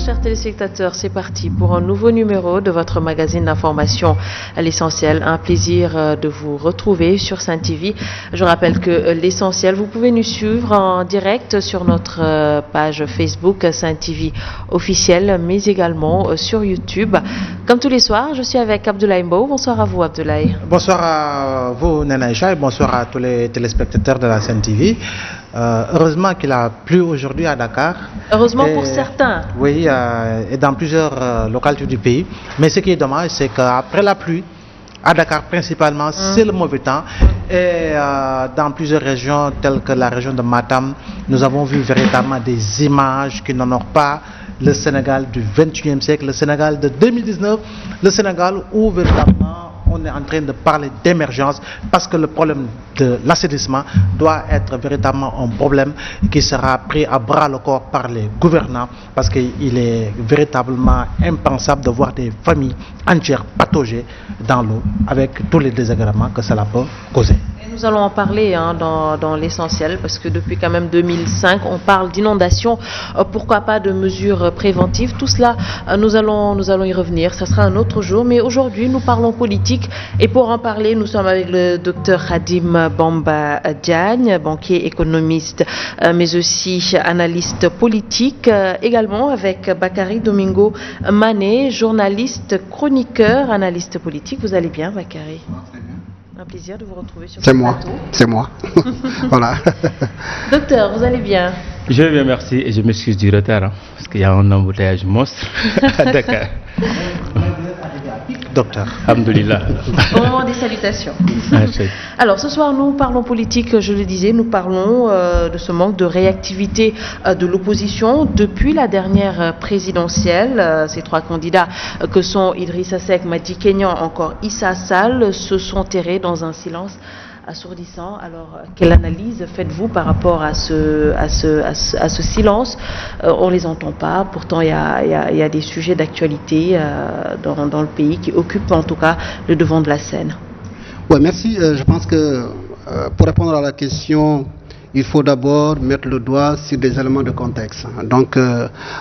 chers téléspectateurs, c'est parti pour un nouveau numéro de votre magazine d'information à l'essentiel. Un plaisir de vous retrouver sur Sen TV. Je rappelle que l'essentiel, vous pouvez nous suivre en direct sur notre page Facebook Sen TV officielle, mais également sur YouTube. Comme tous les soirs, je suis avec Abdoulaye Mbow. Bonsoir à vous, Abdoulaye. Bonsoir à vous, Nanaïcha, et bonsoir à tous les téléspectateurs de la Sen TV. Heureusement qu'il a plu aujourd'hui à Dakar. Heureusement pour certains. Oui, et dans plusieurs localités du pays. Mais ce qui est dommage, c'est qu'après la pluie, à Dakar principalement, c'est le mauvais temps. Et dans plusieurs régions, telles que la région de Matam, nous avons vu véritablement des images qui n'honorent pas le Sénégal du 21e siècle, le Sénégal de 2019, le Sénégal où véritablement on est en train de parler d'émergence parce que le problème de l'assainissement doit être véritablement un problème qui sera pris à bras le corps par les gouvernants parce qu'il est véritablement impensable de voir des familles entières patauger dans l'eau avec tous les désagréments que cela peut causer. Nous allons en parler dans l'essentiel parce que depuis quand même 2005, on parle d'inondation. Pourquoi pas de mesures préventives? Tout cela, nous allons y revenir. Ça sera un autre jour. Mais aujourd'hui, nous parlons politique. Et pour en parler, nous sommes avec le docteur Khadim Bamba Diagne, banquier économiste, mais aussi analyste politique. Également avec Bakary Domingo Mané, journaliste, chroniqueur, analyste politique. Vous allez bien, Bakary? Un plaisir de vous retrouver sur ce plateau. C'est moi. Voilà. Docteur, vous allez bien? Je vais bien, merci. Et je m'excuse du retard, parce qu'il y a un embouteillage monstre à Dakar. Docteur. Alhamdoulilah. Au moment des salutations. Alors, ce soir, nous parlons politique, je le disais, nous parlons de ce manque de réactivité de l'opposition depuis la dernière présidentielle. Ces trois candidats que sont Idrissa Seck, Madi Kenya, encore Issa Sall, se sont terrés dans un silence assourdissant. Alors, quelle analyse faites-vous par rapport à ce silence? On ne les entend pas, pourtant il y a des sujets d'actualité dans le pays qui occupent en tout cas le devant de la scène. Oui, merci. Je pense que pour répondre à la question, il faut d'abord mettre le doigt sur des éléments de contexte. Donc,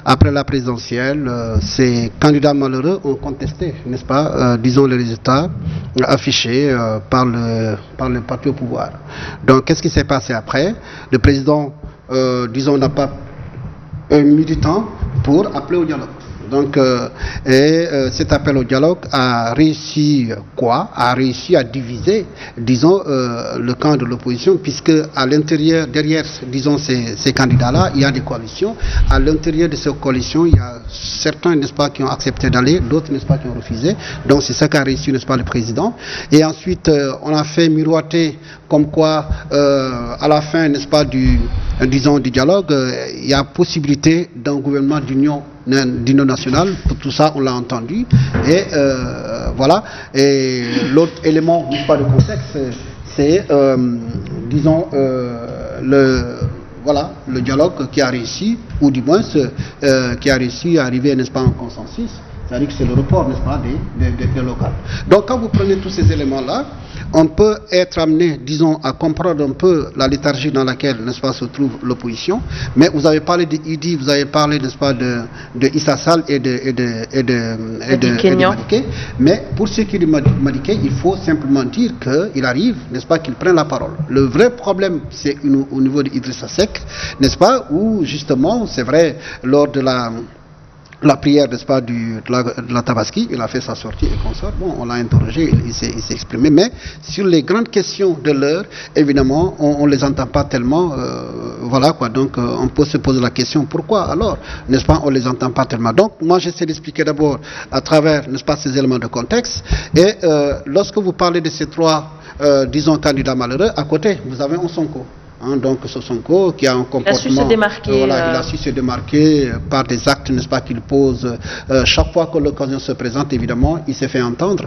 après la présidentielle, ces candidats malheureux ont contesté, n'est-ce pas, disons, les résultats affichés par le parti au pouvoir. Donc, qu'est-ce qui s'est passé après? Le président, disons, n'a pas mis du temps pour appeler au dialogue. Donc, cet appel au dialogue a réussi quoi? A réussi à diviser, disons, le camp de l'opposition, puisque à l'intérieur, derrière, disons, ces candidats-là, il y a des coalitions. À l'intérieur de ces coalitions, il y a certains, n'est-ce pas, qui ont accepté d'aller, d'autres, n'est-ce pas, qui ont refusé. Donc, c'est ça qu'a réussi, n'est-ce pas, le président. Et ensuite, on a fait miroiter comme quoi, à la fin, n'est-ce pas, du dialogue, il y a possibilité d'un gouvernement d'union nationale. Pour tout ça, on l'a entendu. Et voilà. Et l'autre élément, n'est-ce pas, de contexte, c'est, disons, le dialogue qui a réussi, ou du moins qui a réussi à arriver, n'est-ce pas, en consensus. C'est-à-dire que c'est le report, n'est-ce pas, des locales. Donc, quand vous prenez tous ces éléments-là, on peut être amené, disons, à comprendre un peu la léthargie dans laquelle, n'est-ce pas, se trouve l'opposition. Mais vous avez parlé de Idi, vous avez parlé, n'est-ce pas, de Issa Sall et de Madické. Mais pour ce qui est de Madické, il faut simplement dire qu'il arrive, n'est-ce pas, qu'il prenne la parole. Le vrai problème, c'est au niveau de Idrissa Seck, n'est-ce pas, où justement, c'est vrai, lors de la prière, n'est-ce pas, de la Tabaski, il a fait sa sortie et consort. Bon, on l'a interrogé, il s'est exprimé, mais sur les grandes questions de l'heure, évidemment, on ne les entend pas tellement, voilà quoi, donc on peut se poser la question, pourquoi alors, n'est-ce pas, on ne les entend pas tellement. Donc, moi j'essaie d'expliquer d'abord à travers, n'est-ce pas, ces éléments de contexte, et lorsque vous parlez de ces trois, disons, candidats malheureux, à côté, vous avez un Sonko. Donc Sonko qui a un comportement, il a su se démarquer par des actes, n'est-ce pas, qu'il pose chaque fois que l'occasion se présente. Évidemment, il s'est fait entendre.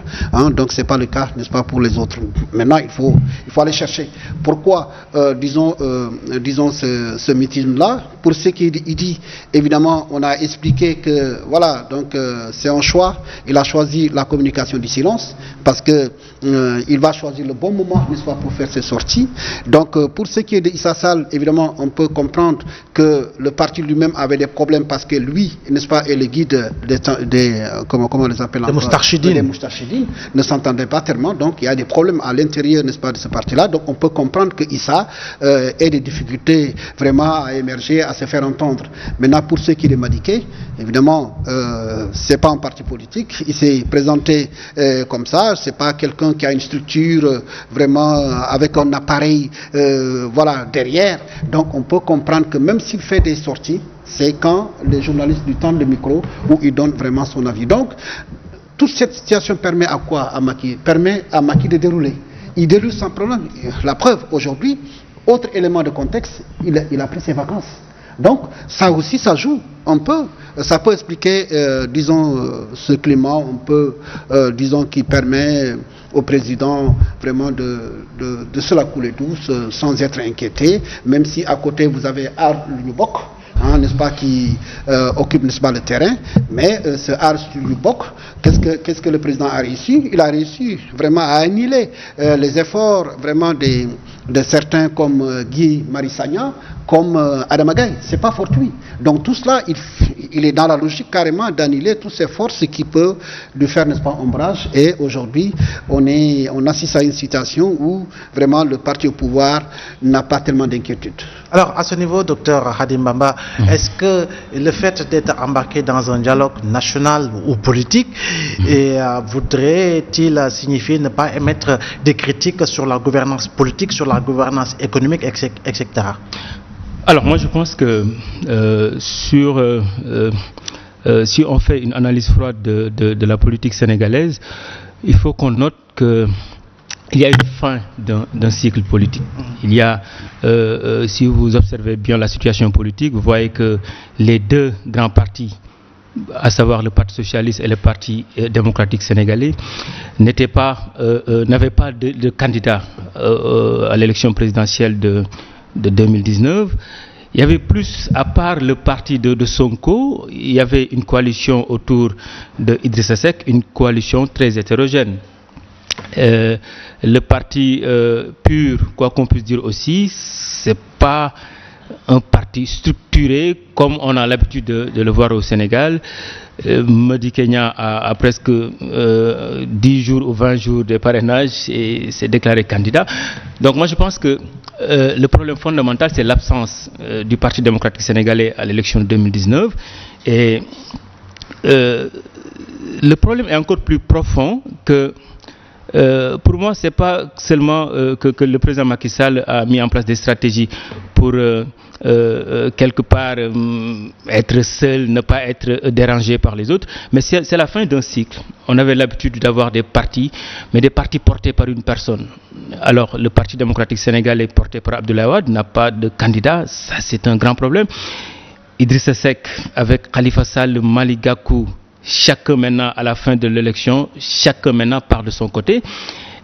Donc c'est pas le cas, n'est-ce pas, pour les autres. Maintenant, il faut aller chercher. Pourquoi, disons ce meeting-là? Pour ce qui dit, évidemment, on a expliqué que voilà, donc c'est un choix. Il a choisi la communication du silence parce que il va choisir le bon moment, n'est-ce pas, pour faire ses sorties. Donc pour ce qui est de Issa Sall, évidemment, on peut comprendre que le parti lui-même avait des problèmes parce que lui, n'est-ce pas, et le guide comment on les appelle, les Moustachidines, ne s'entendaient pas tellement. Donc, il y a des problèmes à l'intérieur, n'est-ce pas, de ce parti-là. Donc, on peut comprendre que Issa ait des difficultés vraiment à émerger, à se faire entendre. Maintenant, pour ceux qui les Madické, évidemment, c'est pas un parti politique. Il s'est présenté comme ça. C'est pas quelqu'un qui a une structure vraiment avec un appareil voilà, derrière. Donc on peut comprendre que même s'il fait des sorties, c'est quand les journalistes lui tendent le micro où il donne vraiment son avis. Donc toute cette situation permet à quoi à Macky? Permet à Macky de dérouler. Il déroule sans problème. La preuve, aujourd'hui, autre élément de contexte, il a pris ses vacances. Donc ça aussi, ça joue un peu. Ça peut expliquer, disons, ce climat un peu, disons, qui permet au président vraiment de se la couler douce sans être inquiété, même si à côté vous avez Aar Lubok, n'est-ce pas, qui occupe, n'est-ce pas, le terrain. Mais ce Aar Lubok, qu'est-ce que le président a réussi? Il a réussi vraiment à annihiler les efforts vraiment de certains comme Guy Marissagna, comme Adama Gaye. C'est pas fortuit. Donc tout cela, il est dans la logique carrément d'annihiler toutes ces forces qui peuvent lui faire, n'est-ce pas, ombrage. Et aujourd'hui, on assiste à une situation où vraiment le parti au pouvoir n'a pas tellement d'inquiétude. Alors à ce niveau, docteur Hadim Bamba, est-ce que le fait d'être embarqué dans un dialogue national ou politique voudrait-il signifier ne pas émettre des critiques sur la gouvernance politique, sur la gouvernance économique, etc. Alors moi je pense que si on fait une analyse froide de la politique sénégalaise, il faut qu'on note que il y a une fin d'un cycle politique. Il y a, si vous observez bien la situation politique, vous voyez que les deux grands partis, à savoir le Parti socialiste et le Parti démocratique sénégalais, n'avaient pas de candidat à l'élection présidentielle de 2019. Il y avait plus, à part le parti de Sonko, il y avait une coalition autour de Idrissa Seck, une coalition très hétérogène. Le parti PUR, quoi qu'on puisse dire aussi, c'est pas un parti structuré comme on a l'habitude de le voir au Sénégal. Madi Kenya a presque 10 jours ou 20 jours de parrainage et s'est déclaré candidat. Donc moi je pense que le problème fondamental c'est l'absence du Parti démocratique sénégalais à l'élection de 2019 et le problème est encore plus profond que pour moi, c'est pas seulement que le président Macky Sall a mis en place des stratégies pour quelque part être seul, ne pas être dérangé par les autres, mais c'est la fin d'un cycle. On avait l'habitude d'avoir des partis, mais des partis portés par une personne. Alors, le Parti démocratique sénégalais porté par Abdoulaye Wade n'a pas de candidat, ça c'est un grand problème. Idrissa Seck avec Khalifa Sall, Malick Gakou, chacun maintenant à la fin de l'élection, chacun maintenant part de son côté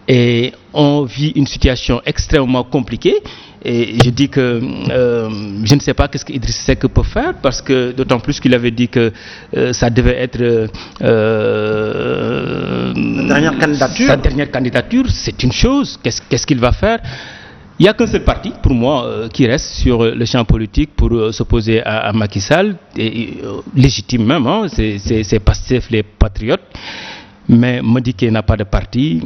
et on vit une situation extrêmement compliquée et je dis que je ne sais pas qu'est-ce qu'Idrissa Seck peut faire parce que d'autant plus qu'il avait dit que ça devait être sa dernière candidature, c'est une chose, qu'est-ce qu'il va faire? Il n'y a qu'un seul parti, pour moi, qui reste sur le champ politique pour s'opposer à Macky Sall, et légitime même, hein, c'est Pastef, les patriotes. Mais Madické n'a pas de parti.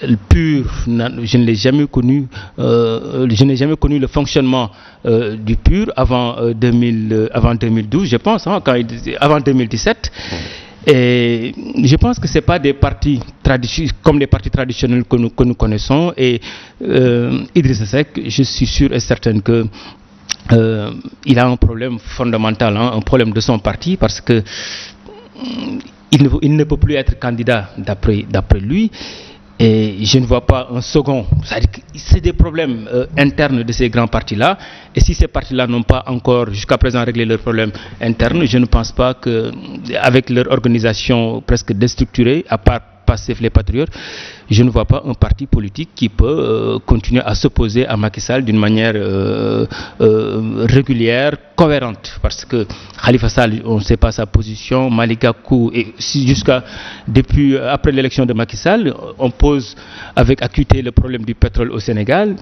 Le PUR, je ne l'ai jamais connu. Je n'ai jamais connu le fonctionnement du PUR avant 2012, je pense, hein, avant 2017. Et je pense que ce n'est pas des partis comme les partis traditionnels que nous connaissons. Et Idrissa Seck, je suis sûr et certain que il a un problème fondamental, hein, un problème de son parti, parce que il ne peut plus être candidat d'après lui. Et je ne vois pas un second. C'est des problèmes internes de ces grands partis-là. Et si ces partis-là n'ont pas encore jusqu'à présent réglé leurs problèmes internes, je ne pense pas qu'avec leur organisation presque déstructurée, à part PASTEF, les Patriotes, je ne vois pas un parti politique qui peut continuer à s'opposer à Macky Sall d'une manière régulière, cohérente. Parce que Khalifa Sall, on ne sait pas sa position, Malick Gakou, et depuis après l'élection de Macky Sall, on pose avec acuité le problème du pétrole au Sénégal.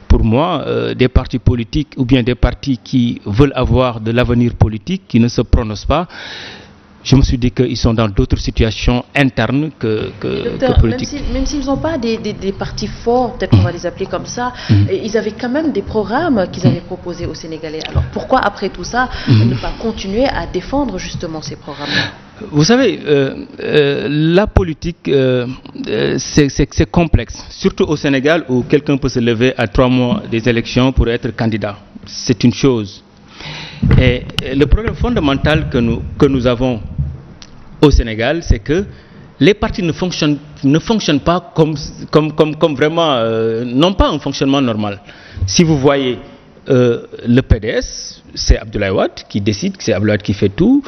Pour moi, des partis politiques ou bien des partis qui veulent avoir de l'avenir politique, qui ne se prononcent pas, je me suis dit qu'ils sont dans d'autres situations internes que politiques. Même s'ils n'ont pas des partis forts, peut-être qu'on va les appeler comme ça, ils avaient quand même des programmes qu'ils avaient proposés aux Sénégalais. Alors pourquoi, après tout ça, ne pas continuer à défendre justement ces programmes-là? Vous savez, la politique, c'est complexe, surtout au Sénégal où quelqu'un peut se lever à 3 mois des élections pour être candidat. C'est une chose. Et le problème fondamental que nous avons au Sénégal, c'est que les partis ne fonctionnent pas comme vraiment, n'ont pas un fonctionnement normal. Si vous voyez le PDS, c'est Abdoulaye Wade qui décide, c'est Abdoulaye Wade qui fait tout.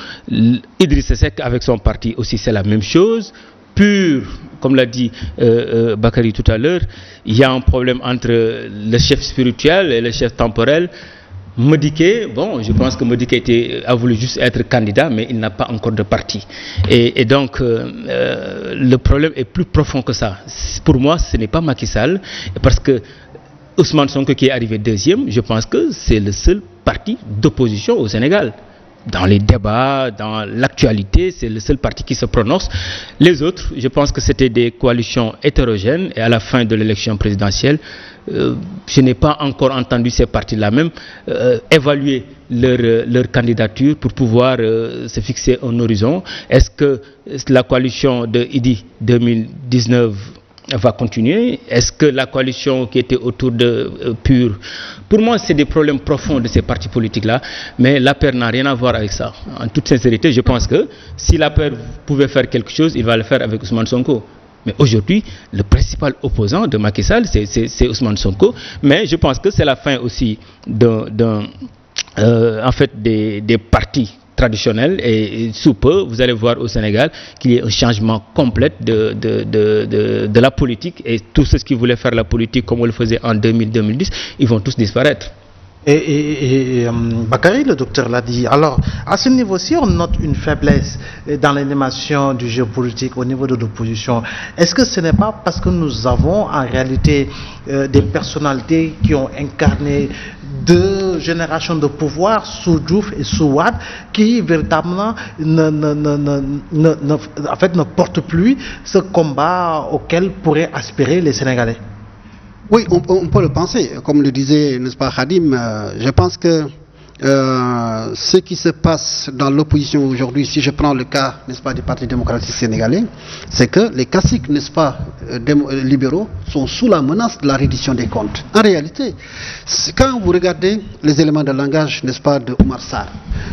Idrissa Seck avec son parti aussi, c'est la même chose. PUR, comme l'a dit Bakary tout à l'heure, il y a un problème entre le chef spirituel et le chef temporel. Modiké, bon, je pense que Modiké a voulu juste être candidat, mais il n'a pas encore de parti. Et donc, le problème est plus profond que ça. Pour moi, ce n'est pas Macky Sall, parce que Ousmane Sonko qui est arrivé deuxième, je pense que c'est le seul parti d'opposition au Sénégal. Dans les débats, dans l'actualité, c'est le seul parti qui se prononce. Les autres, je pense que c'était des coalitions hétérogènes, et à la fin de l'élection présidentielle, je n'ai pas encore entendu ces partis-là même évaluer leur candidature pour pouvoir se fixer un horizon. Est-ce que la coalition de Idi 2019 va continuer? Est-ce que la coalition qui était autour de PUR... Pour moi, c'est des problèmes profonds de ces partis politiques-là, mais l'APR n'a rien à voir avec ça. En toute sincérité, je pense que si l'APR pouvait faire quelque chose, il va le faire avec Ousmane Sonko. Mais aujourd'hui, le principal opposant de Macky Sall, c'est Ousmane Sonko. Mais je pense que c'est la fin aussi en fait, des partis traditionnels, et sous peu, vous allez voir au Sénégal qu'il y a un changement complet de la politique, et tous ceux qui voulaient faire la politique comme on le faisait en 2000-2010, ils vont tous disparaître. Et Bakary, le docteur l'a dit. Alors, à ce niveau-ci, on note une faiblesse dans l'animation du jeu politique au niveau de l'opposition. Est-ce que ce n'est pas parce que nous avons en réalité des personnalités qui ont incarné 2 générations de pouvoir, sous Diouf et sous Wade, qui véritablement ne portent plus ce combat auquel pourraient aspirer les Sénégalais? Oui, on peut le penser. Comme le disait, n'est-ce pas, Khadim, je pense que ce qui se passe dans l'opposition aujourd'hui, si je prends le cas, n'est-ce pas, du Parti démocratique sénégalais, c'est que les classiques, n'est-ce pas, libéraux sont sous la menace de la reddition des comptes. En réalité, quand vous regardez les éléments de langage, n'est-ce pas, de Oumar Sarr,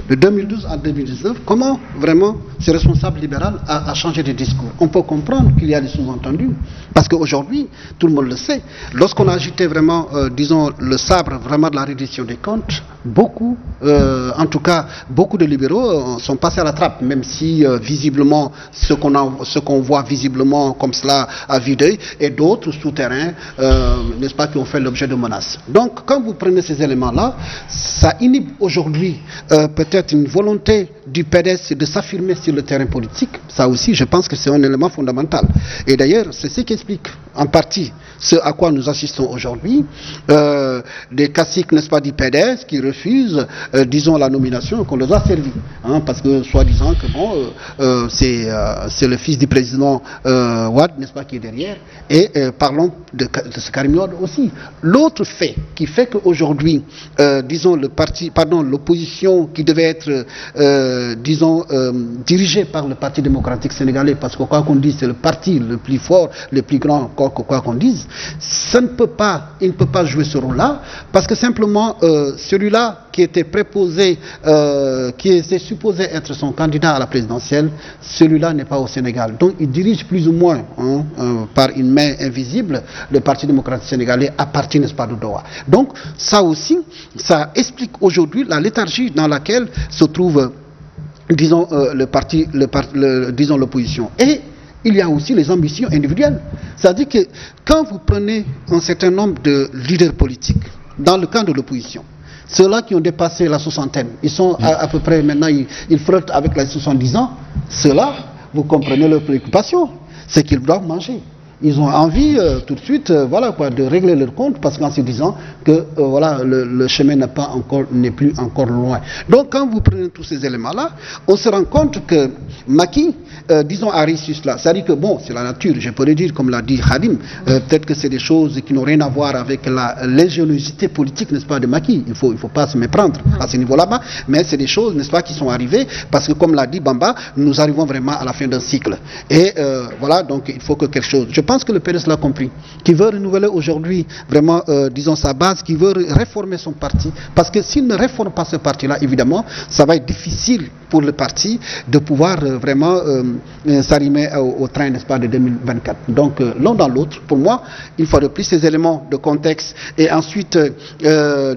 de 2012 à 2019, comment vraiment ce responsable libéral a changé de discours? On peut comprendre qu'il y a des sous-entendus, parce qu'aujourd'hui, tout le monde le sait, lorsqu'on a agité vraiment, disons, le sabre vraiment de la reddition des comptes, en tout cas, beaucoup de libéraux sont passés à la trappe, même si visiblement, ce qu'on voit visiblement comme cela à vue d'œil, et d'autres souterrains, n'est-ce pas, qui ont fait l'objet de menaces. Donc, quand vous prenez ces éléments-là, ça inhibe aujourd'hui peut-être une volonté du PDS de s'affirmer sur le terrain politique. Ça aussi, je pense que c'est un élément fondamental. Et d'ailleurs, c'est ce qui explique en partie ce à quoi nous assistons aujourd'hui, des classiques, n'est-ce pas, du PDS qui refusent, disons, la nomination qu'on leur a servi, hein, parce que soi-disant que bon, c'est le fils du président Wade, n'est-ce pas, qui est derrière, et parlons de ce Karim Wade aussi. L'autre fait qui fait qu'aujourd'hui, disons, l'opposition qui devait être, disons, dirigée par le Parti démocratique sénégalais, parce que quoi qu'on dise, c'est le parti le plus fort, le plus grand, quoi qu'on dise, il ne peut pas jouer ce rôle-là, parce que simplement, celui-là qui était préposé, qui était supposé être son candidat à la présidentielle, celui-là n'est pas au Sénégal. Donc il dirige plus ou moins, par une main invisible, le Parti démocratique sénégalais à partir, n'est-ce pas, de Doha. Donc ça aussi, ça explique aujourd'hui la léthargie dans laquelle se trouve, disons, disons, l'opposition. Et il y a aussi les ambitions individuelles. C'est-à-dire que quand vous prenez un certain nombre de leaders politiques dans le camp de l'opposition, ceux-là qui ont dépassé la soixantaine, ils sont à peu près maintenant, ils frottent avec les 70 ans, ceux-là, vous comprenez leurs préoccupations, c'est qu'ils doivent manger. Ils ont envie tout de suite de régler leur compte parce qu'en se disant que le chemin n'est plus encore loin. Donc quand vous prenez tous ces éléments-là, on se rend compte que Macky, a réussi cela. C'est-à-dire que c'est la nature, je pourrais dire, comme l'a dit Khadim, peut-être que c'est des choses qui n'ont rien à voir avec l'ingéniosité politique, n'est-ce pas, de Macky. Il faut pas se méprendre à ce niveau-là, mais c'est des choses, n'est-ce pas, qui sont arrivées parce que, comme l'a dit Bamba, nous arrivons vraiment à la fin d'un cycle. Et donc il faut que quelque chose... Je pense que le PDS l'a compris, qui veut renouveler aujourd'hui vraiment, sa base, qui veut réformer son parti, parce que s'il ne réforme pas ce parti-là, évidemment, ça va être difficile pour le parti de pouvoir vraiment s'arrimer au train, n'est-ce pas, de 2024. Donc, l'un dans l'autre, pour moi, il faut de plus ces éléments de contexte, et ensuite, le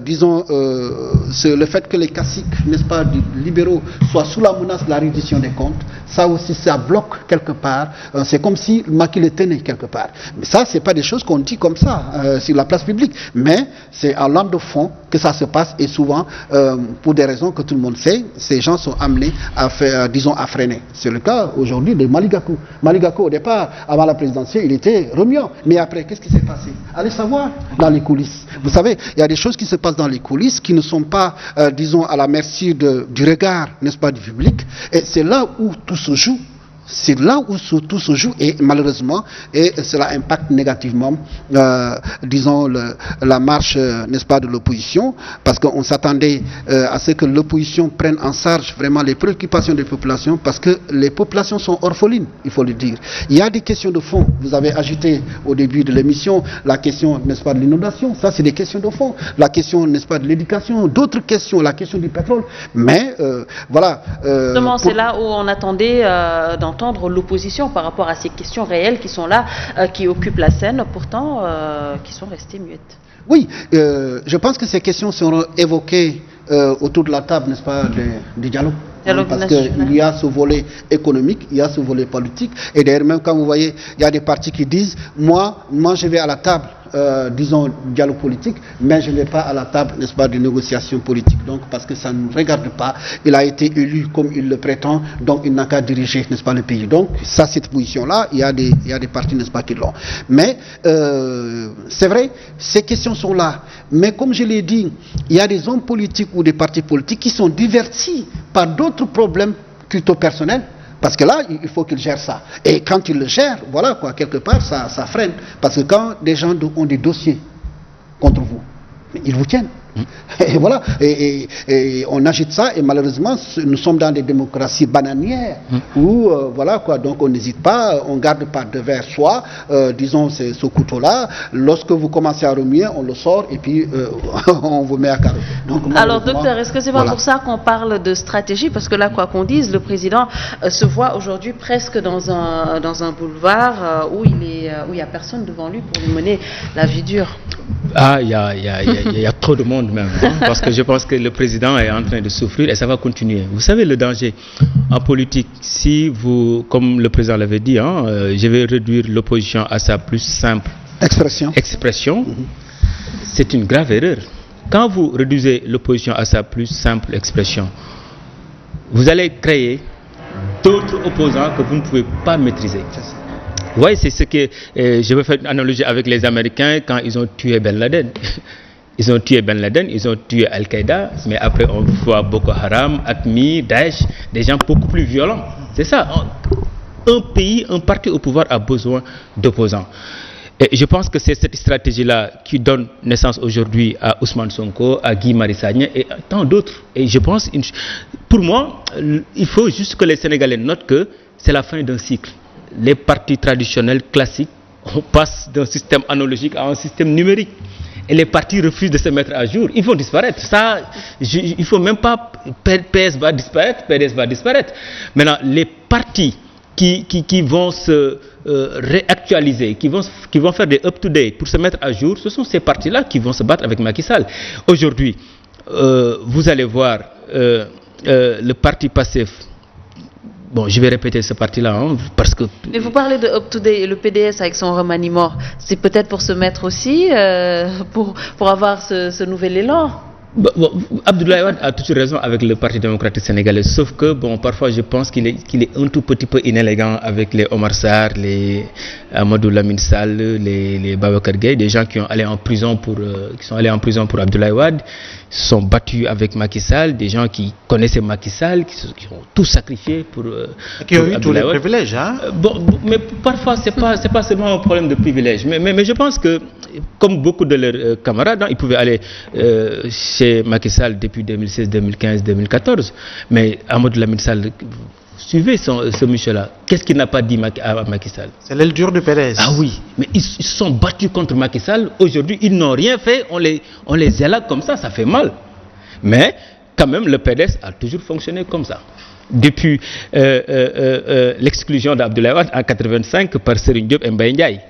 fait que les caciques, n'est-ce pas, libéraux soient sous la menace de la reddition des comptes, ça aussi, ça bloque quelque part. C'est comme si Macky le tenait quelque part. Mais ça, c'est pas des choses qu'on dit comme ça sur la place publique, mais c'est en lame de fond que ça se passe, et souvent, pour des raisons que tout le monde sait, ces gens sont amenés à faire, à freiner. C'est le cas aujourd'hui de Malick Gakou. Malick Gakou, au départ, avant la présidentielle, il était remuant. Mais après, qu'est-ce qui s'est passé? Allez savoir dans les coulisses. Vous savez, il y a des choses qui se passent dans les coulisses qui ne sont pas, à la merci du regard, n'est-ce pas, du public. Et c'est là où tout se joue. C'est là où tout se joue, et malheureusement, cela impacte négativement, la marche, n'est-ce pas, de l'opposition, parce qu'on s'attendait à ce que l'opposition prenne en charge vraiment les préoccupations des populations, parce que les populations sont orphelines, il faut le dire. Il y a des questions de fond. Vous avez agité au début de l'émission la question, n'est-ce pas, de l'inondation. Ça, c'est des questions de fond. La question, n'est-ce pas, de l'éducation, d'autres questions, la question du pétrole. Mais justement, c'est là où on attendait d'entendre l'opposition par rapport à ces questions réelles qui sont là, qui occupent la scène, pourtant qui sont restées muettes. Oui, je pense que ces questions seront évoquées autour de la table, n'est-ce pas, du dialogue. Parce qu'il y a ce volet économique, il y a ce volet politique, et d'ailleurs même quand vous voyez, il y a des partis qui disent, moi je vais à la table, dialogue politique, mais je ne vais pas à la table, n'est-ce pas, de négociation politique. Donc, parce que ça ne nous regarde pas, il a été élu comme il le prétend, donc il n'a qu'à diriger, n'est-ce pas, le pays. Donc, ça, cette position-là, il y a des partis, n'est-ce pas, qui l'ont. Mais, c'est vrai, ces questions sont là. Mais comme je l'ai dit, il y a des hommes politiques ou des partis politiques qui sont divertis par d'autres problèmes culto-personnels. Parce que là, il faut qu'ils gèrent ça. Et quand ils le gèrent, quelque part, ça freine. Parce que quand des gens ont des dossiers contre vous, ils vous tiennent. Et voilà, et on agite ça, et malheureusement, nous sommes dans des démocraties bananières, où, donc on n'hésite pas, on garde pas devers soi, ce couteau-là, lorsque vous commencez à remuer, on le sort, et puis on vous met à carreau. Alors, docteur, est-ce que c'est pas pour ça qu'on parle de stratégie? Parce que là, quoi qu'on dise, le président se voit aujourd'hui presque dans un boulevard où il n'y a personne devant lui pour lui mener la vie dure. Ah, il y a trop de monde même, parce que je pense que le président est en train de souffrir et ça va continuer. Vous savez le danger en politique, si vous, comme le président l'avait dit, je vais réduire l'opposition à sa plus simple expression, c'est une grave erreur. Quand vous réduisez l'opposition à sa plus simple expression, vous allez créer d'autres opposants que vous ne pouvez pas maîtriser. Oui, c'est ce que je vais faire une analogie avec les Américains quand ils ont tué Ben Laden. Ils ont tué Ben Laden, ils ont tué Al-Qaïda, mais après on voit Boko Haram, Atmi, Daesh, des gens beaucoup plus violents. C'est ça. Un parti au pouvoir a besoin d'opposants. Et je pense que c'est cette stratégie-là qui donne naissance aujourd'hui à Ousmane Sonko, à Guy Marius Sagna et à tant d'autres. Et je pense, pour moi, il faut juste que les Sénégalais notent que c'est la fin d'un cycle. Les partis traditionnels classiques, on passe d'un système analogique à un système numérique. Et les partis refusent de se mettre à jour. Ils vont disparaître. Ça, il ne faut même pas... PS va disparaître, PDS va disparaître. Maintenant, les partis qui vont se réactualiser, qui vont faire des up-to-date pour se mettre à jour, ce sont ces partis-là qui vont se battre avec Macky Sall. Aujourd'hui, vous allez voir le parti Pastef bon, je vais répéter ce parti-là, hein, parce que... Mais vous parlez de Up Today, le PDS avec son remaniement, c'est peut-être pour se mettre aussi, pour avoir ce nouvel élan. Bon, Abdoulaye Wade a toujours raison avec le Parti démocratique sénégalais, sauf que bon, parfois je pense qu'il est un tout petit peu inélégant avec les Omar Sarr, les Amadou Lamine Sall, les Babacar Gueye, des gens qui sont allés en prison pour Abdoulaye Wade, se sont battus avec Macky Sall, des gens qui connaissaient Macky Sall, qui ont tout sacrifié pour qui ont eu tous les privilèges, hein? Mais parfois c'est pas seulement un problème de privilèges, mais je pense que comme beaucoup de leurs camarades, hein, ils pouvaient aller chez Macky Sall depuis 2016, 2015, 2014, mais Amadou Lamine Sall, suivez ce monsieur-là. Qu'est-ce qu'il n'a pas dit à Macky Sall? C'est l'aile dure du PDS. Ah oui, mais ils se sont battus contre Macky Sall. Aujourd'hui, ils n'ont rien fait. On les élève comme ça fait mal. Mais quand même, le PDS a toujours fonctionné comme ça. Depuis l'exclusion d'Abdoulaye Wade en 85 par Serigne Diop et Mbaye Ndiaye,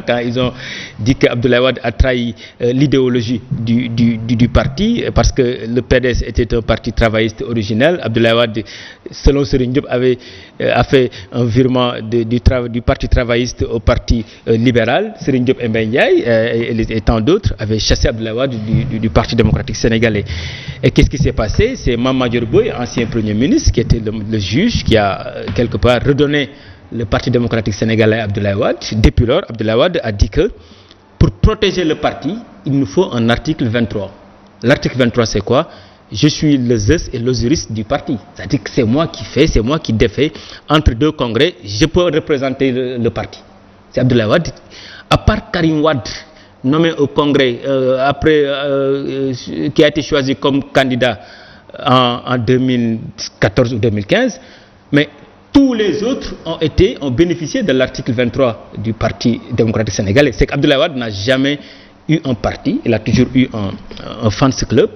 quand ils ont dit qu'Abdoulaye Wade a trahi l'idéologie du parti, parce que le PDS était un parti travailliste originel. Abdoulaye Wade, selon Serigne Diop, a fait un virement du parti travailliste au parti libéral. Serigne Diop et Mbaye Ndiaye et tant d'autres avaient chassé Abdoulaye Wade du Parti démocratique sénégalais. Et qu'est-ce qui s'est passé? C'est Mame Madior Boye, ancien Premier ministre, qui était le juge, qui a quelque part redonné le Parti démocratique sénégalais à Abdoulaye Wade. Depuis lors, Abdoulaye Wade a dit que pour protéger le parti, il nous faut un article 23. L'article 23, c'est quoi? Je suis le Zeus et l'Osiris du parti. C'est-à-dire que c'est moi qui fais, c'est moi qui défais. Entre deux congrès, je peux représenter le parti. C'est Abdoulaye Wade. À part Karim Wade, nommé au congrès, qui a été choisi comme candidat en 2014 ou 2015, mais tous les autres ont bénéficié de l'article 23 du Parti démocratique sénégalais. C'est qu'Abdoulaye Wade n'a jamais eu un parti, il a toujours eu un fans club.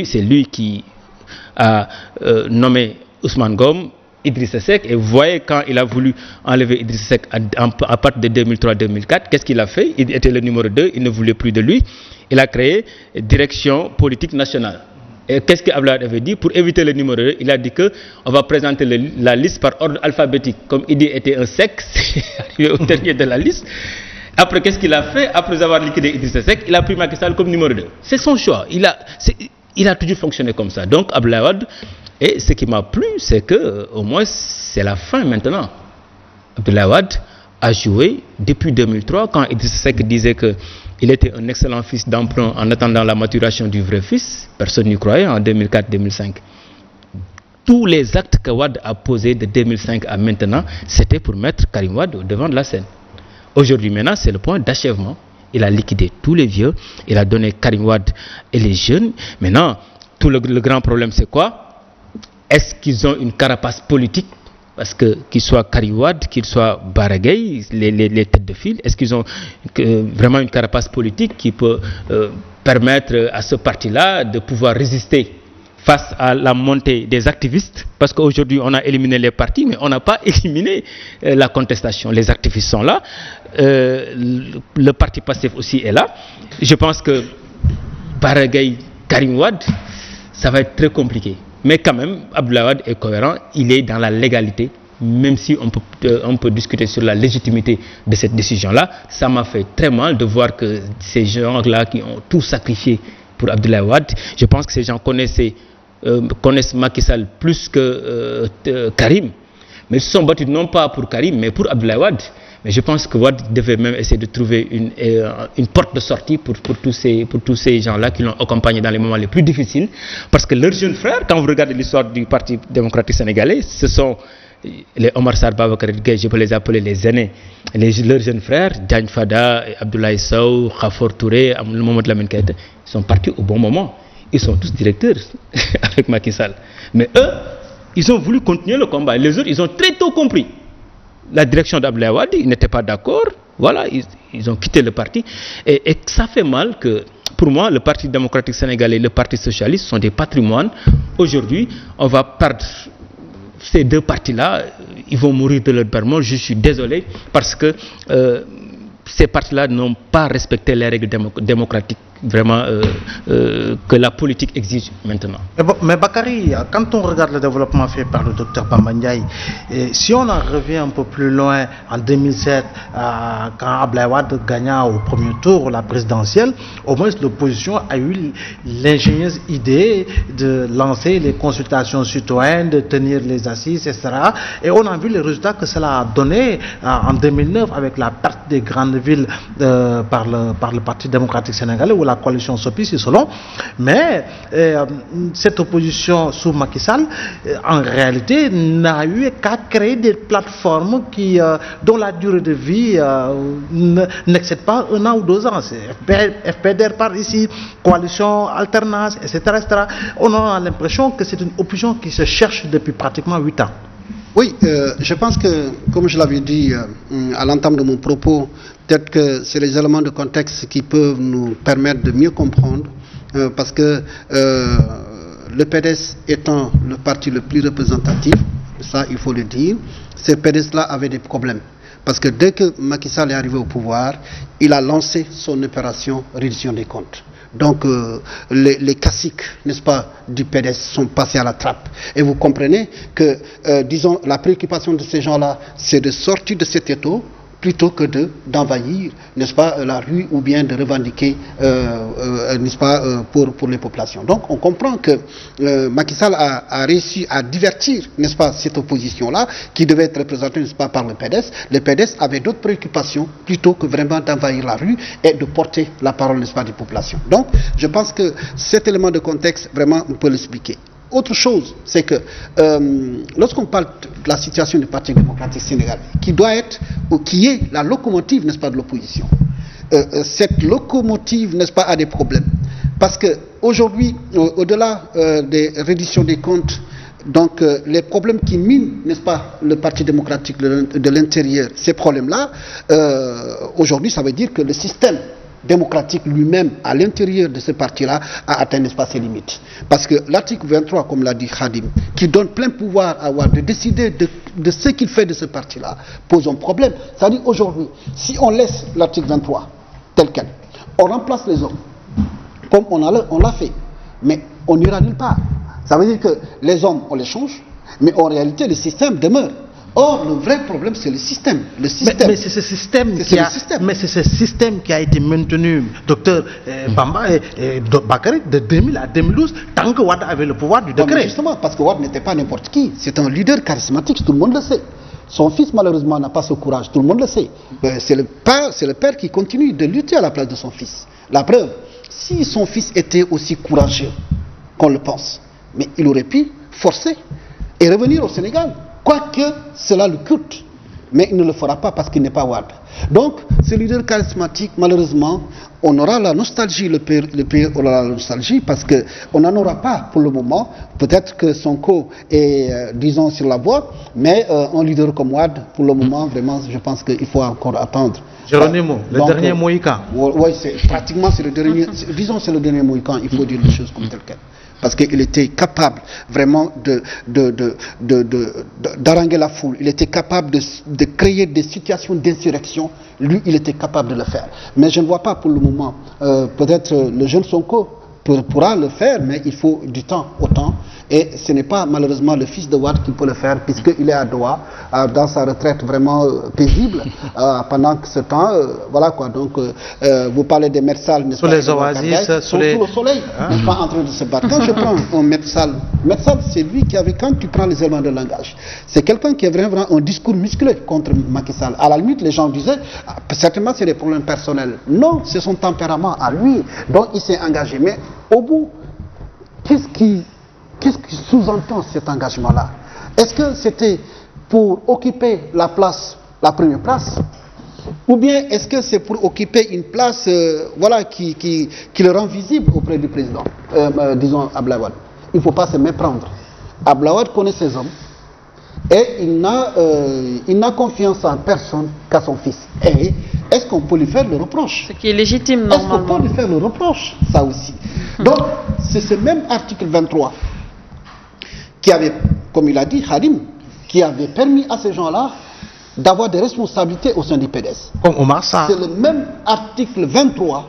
C'est lui qui a nommé Ousmane Ngom, Idrissa Seck, et vous voyez, quand il a voulu enlever Idrissa Seck à partir de 2003-2004, qu'est-ce qu'il a fait? Il était le numéro 2, il ne voulait plus de lui. Il a créé Direction politique nationale. Et qu'est-ce qu'Abdoulaye avait dit? Pour éviter le numéro 2, il a dit qu'on va présenter la liste par ordre alphabétique. Comme Idi était un sexe, arrivé au dernier de la liste. Après, qu'est-ce qu'il a fait? Après avoir liquidé Idrissa Seck, il a pris Macky Sall comme numéro 2. C'est son choix. Il a toujours fonctionné comme ça. Donc, Abdoulaye Wade, et ce qui m'a plu, c'est que au moins, c'est la fin maintenant. Abdoulaye Wade a joué depuis 2003, quand Idrissa Seck disait qu'il était un excellent fils d'emprunt en attendant la maturation du vrai fils. Personne n'y croyait en 2004-2005. Tous les actes que Wade a posés de 2005 à maintenant, c'était pour mettre Karim Wade au devant de la scène. Aujourd'hui, maintenant, c'est le point d'achèvement. Il a liquidé tous les vieux, il a donné Karim Wade et les jeunes. Maintenant, tout le grand problème, c'est quoi? Est-ce qu'ils ont une carapace politique? Parce que qu'il soit Karim Wade, qu'il soit Bara Gaye, les têtes de file, est-ce qu'ils ont vraiment une carapace politique qui peut permettre à ce parti-là de pouvoir résister face à la montée des activistes? Parce qu'aujourd'hui, on a éliminé les partis, mais on n'a pas éliminé la contestation. Les activistes sont là. Le parti Pastef aussi est là. Je pense que Bara Gaye, Karim Wade, ça va être très compliqué. Mais quand même, Abdoulaye Wade est cohérent, il est dans la légalité, même si on peut discuter sur la légitimité de cette décision-là. Ça m'a fait très mal de voir que ces gens-là qui ont tout sacrifié pour Abdoulaye Wade, je pense que ces gens connaissent Macky Sall plus que Karim. Mais ils se sont battus non pas pour Karim, mais pour Abdoulaye Wade. Mais je pense que Wade devait même essayer de trouver une porte de sortie pour tous ces gens-là qui l'ont accompagné dans les moments les plus difficiles. Parce que leurs jeunes frères, quand vous regardez l'histoire du Parti démocratique sénégalais, ce sont les Omar Sarr, Babacar Gueye, je peux les appeler les aînés. Leurs jeunes frères, Diagne Fada, Abdoulaye Sow, Khafor Touré, Mamadou Lamine Keïta, ils sont partis au bon moment. Ils sont tous directeurs avec Macky Sall. Mais eux, ils ont voulu continuer le combat. Les autres, ils ont très tôt compris la direction d'Abdoulaye Wade, ils n'étaient pas d'accord. Voilà, ils ont quitté le parti. Et ça fait mal que, pour moi, le Parti démocratique sénégalais et le Parti socialiste sont des patrimoines. Aujourd'hui, on va perdre ces deux partis-là. Ils vont mourir de leur bermon. Je suis désolé parce que ces partis-là n'ont pas respecté les règles démocratiques vraiment que la politique exige maintenant. Mais Bakary, quand on regarde le développement fait par le docteur Bamba Ndiaye, si on en revient un peu plus loin, en 2007, quand Abdoulaye Wade gagna au premier tour la présidentielle, au moins l'opposition a eu l'ingénieuse idée de lancer les consultations citoyennes, de tenir les assises, etc. Et on a vu les résultats que cela a donné en 2009 avec la perte des grandes villes par le Parti démocratique sénégalais ou la coalition SOPI, si selon. Mais cette opposition sous Macky Sall, en réalité, n'a eu qu'à créer des plateformes dont la durée de vie n'excède pas 1 an ou 2 ans. C'est FPDR par ici, coalition, alternance, etc., etc. On a l'impression que c'est une opposition qui se cherche depuis pratiquement 8 ans. Oui, je pense que, comme je l'avais dit à l'entame de mon propos, peut-être que c'est les éléments de contexte qui peuvent nous permettre de mieux comprendre, parce que le PDS étant le parti le plus représentatif, ça il faut le dire, ce PDS-là avait des problèmes. Parce que dès que Macky Sall est arrivé au pouvoir, il a lancé son opération reddition des comptes. Donc les caciques, n'est-ce pas, du PDS sont passés à la trappe. Et vous comprenez que, disons, la préoccupation de ces gens-là, c'est de sortir de cet étau plutôt que d'envahir, n'est-ce pas, la rue ou bien de revendiquer, n'est-ce pas, pour les populations. Donc on comprend que Macky Sall a réussi à divertir, n'est-ce pas, cette opposition-là, qui devait être représentée, n'est-ce pas, par le PDS. Le PDS avait d'autres préoccupations plutôt que vraiment d'envahir la rue et de porter la parole, n'est-ce pas, des populations. Donc je pense que cet élément de contexte, vraiment, on peut l'expliquer. Autre chose, c'est que lorsqu'on parle de la situation du Parti démocratique sénégalais, qui doit être, ou qui est la locomotive, n'est-ce pas, de l'opposition, cette locomotive, n'est-ce pas, a des problèmes. Parce qu'aujourd'hui, au-delà des redditions des comptes, donc les problèmes qui minent, n'est-ce pas, le Parti démocratique de l'intérieur, ces problèmes-là, aujourd'hui, ça veut dire que le système démocratique lui-même, à l'intérieur de ce parti-là, a atteint, n'est-ce pas, ses limites. Parce que l'article 23, comme l'a dit Khadim, qui donne plein pouvoir à Wade de décider de ce qu'il fait de ce parti-là, pose un problème. C'est-à-dire aujourd'hui, si on laisse l'article 23 tel quel, on remplace les hommes, comme on l'a fait, mais on n'ira nulle part. Ça veut dire que les hommes, on les change, mais en réalité, le système demeure. Or, le vrai problème, c'est le système. Mais c'est ce système qui a été maintenu, docteur Bamba et Bakary, de 2000 à 2012, tant que Wade avait le pouvoir du décret. Justement, parce que Wade n'était pas n'importe qui. C'est un leader charismatique, tout le monde le sait. Son fils, malheureusement, n'a pas ce courage, tout le monde le sait. C'est le père qui continue de lutter à la place de son fils. La preuve, si son fils était aussi courageux qu'on le pense, mais il aurait pu forcer et revenir au Sénégal. Quoique cela le coûte, mais il ne le fera pas parce qu'il n'est pas Wade. Donc, ce leader charismatique, malheureusement, on aura la nostalgie, le pays aura la nostalgie parce qu'on n'en aura pas pour le moment. Peut-être que Sonko est, disons, sur la voie, mais un leader comme Wade, pour le moment, vraiment, je pense qu'il faut encore attendre. Geronimo, le dernier Mohican. Oui, pratiquement c'est le dernier, disons c'est le dernier Mohican, il faut dire les choses comme telles quelles. Parce qu'il était capable vraiment d'haranguer la foule. Il était capable de créer des situations d'insurrection. Lui, il était capable de le faire. Mais je ne vois pas pour le moment. Peut-être le jeune Sonko pourra le faire, mais il faut du temps autant. Et ce n'est pas malheureusement le fils de Wade qui peut le faire, puisqu'il est à Doha, dans sa retraite vraiment paisible, pendant ce temps. Voilà quoi. Donc, vous parlez des Mersal, n'est-ce pas? Sous les oasis, sous le soleil, n'est-ce pas, en train de se battre. Quand je prends un Mersal, c'est lui qui avait, quand tu prends les éléments de langage, c'est quelqu'un qui a vraiment un discours musclé contre Macky Sall. À la limite, les gens disaient, certainement c'est des problèmes personnels. Non, c'est son tempérament à lui. Donc, il s'est engagé. Mais au bout, qu'est-ce qui sous-entend cet engagement-là? Est-ce que c'était pour occuper la première place? Ou bien est-ce que c'est pour occuper une place voilà, qui le rend visible auprès du président, disons Abdoulaye Wade? Il ne faut pas se méprendre. Abdoulaye Wade connaît ses hommes et il n'a confiance en personne qu'à son fils. Et est-ce qu'on peut lui faire le reproche? Ce qui est légitime normalement. Est-ce qu'on peut lui faire le reproche? Ça aussi. Donc, c'est ce même article 23 qui avait, comme il a dit, Harim, qui avait permis à ces gens-là d'avoir des responsabilités au sein du PDS. Comme Omar Sarr. C'est le même article 23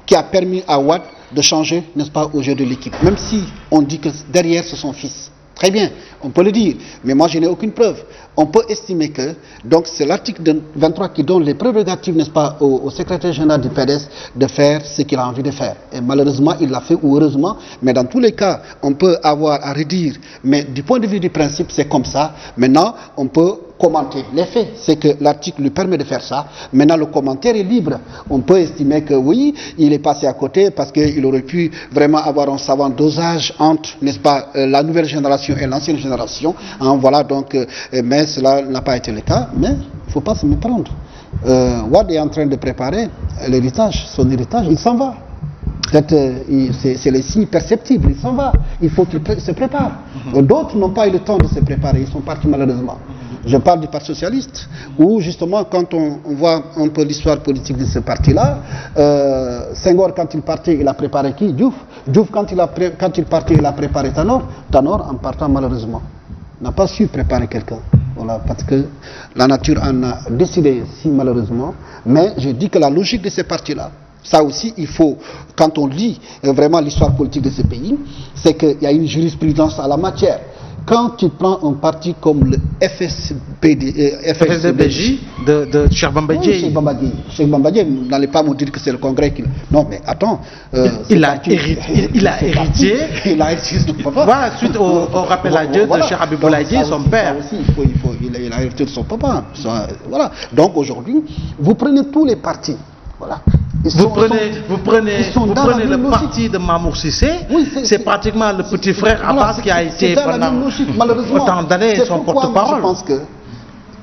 qui a permis à Wade de changer, n'est-ce pas, au jeu de l'équipe. Même si on dit que derrière, c'est son fils. Très bien, on peut le dire, mais moi je n'ai aucune preuve. On peut estimer que, donc c'est l'article 23 qui donne les prérogatives, n'est-ce pas, au secrétaire général du PDS de faire ce qu'il a envie de faire. Et malheureusement, il l'a fait, ou heureusement, mais dans tous les cas, on peut avoir à redire. Mais du point de vue du principe, c'est comme ça. Maintenant, on peut commenter les faits. C'est que l'article lui permet de faire ça. Maintenant, le commentaire est libre. On peut estimer que oui, il est passé à côté parce qu'il aurait pu vraiment avoir un savant dosage entre, n'est-ce pas, la nouvelle génération et l'ancienne génération. Hein, voilà, donc, mais cela n'a pas été le cas. Mais il ne faut pas se méprendre. Wade est en train de préparer l'héritage, son héritage. Il s'en va. C'est les signes perceptibles, il s'en va. Il faut qu'il se prépare. D'autres n'ont pas eu le temps de se préparer, ils sont partis malheureusement. Je parle du Parti socialiste, où justement, quand on voit un peu l'histoire politique de ce parti-là, Senghor, quand il partait, il a préparé qui? Diouf. Diouf, quand il partait, il a préparé Tanor. Tanor, en partant malheureusement, n'a pas su préparer quelqu'un. Voilà, parce que la nature en a décidé si malheureusement. Mais je dis que la logique de ces partis-là, ça aussi, il faut, quand on lit vraiment l'histoire politique de ce pays, c'est qu'il y a une jurisprudence à la matière. Quand tu prends un parti comme le FSBJ de Cheikh Bamba Dièye. Cheikh Bamba Dièye, vous n'allez pas me dire que c'est le Congrès qui... Non, mais attends. Il a hérité. Il a hérité son papa. Voilà, suite au rappel à Dieu de Cheikh Habiboulaye Dièye, son père. Aussi, il a hérité de son papa. Voilà. Donc aujourd'hui, vous prenez tous les partis. Voilà. Vous prenez le parti de Mamour Cissé, oui, c'est pratiquement le petit frère Abbas qui a été pendant autant d'années son porte-parole. Je pense que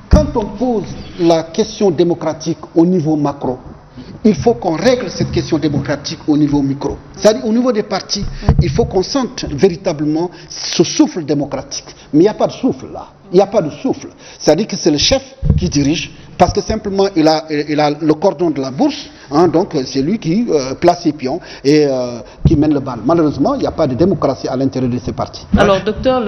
quand on pose la question démocratique au niveau macro, il faut qu'on règle cette question démocratique au niveau micro. C'est-à-dire au niveau des partis, il faut qu'on sente véritablement ce souffle démocratique. Mais il n'y a pas de souffle là. Il n'y a pas de souffle. C'est-à-dire que c'est le chef qui dirige, parce que simplement il a le cordon de la bourse, hein, donc c'est lui qui place ses pions et qui mène le bal. Malheureusement, il n'y a pas de démocratie à l'intérieur de ces partis. Alors docteur,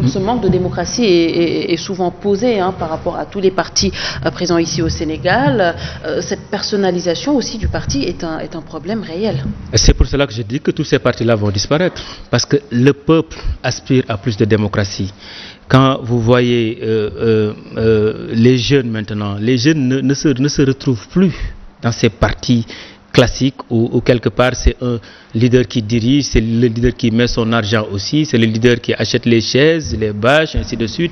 ce manque de démocratie est souvent posé par rapport à tous les partis présents ici au Sénégal. Cette personnalisation aussi du parti est un problème réel. C'est pour cela que je dis que tous ces partis-là vont disparaître, parce que le peuple aspire à plus de démocratie. Quand vous voyez les jeunes maintenant, les jeunes ne se retrouvent plus dans ces partis classiques où quelque part c'est un leader qui dirige, c'est le leader qui met son argent aussi, c'est le leader qui achète les chaises, les bâches, ainsi de suite.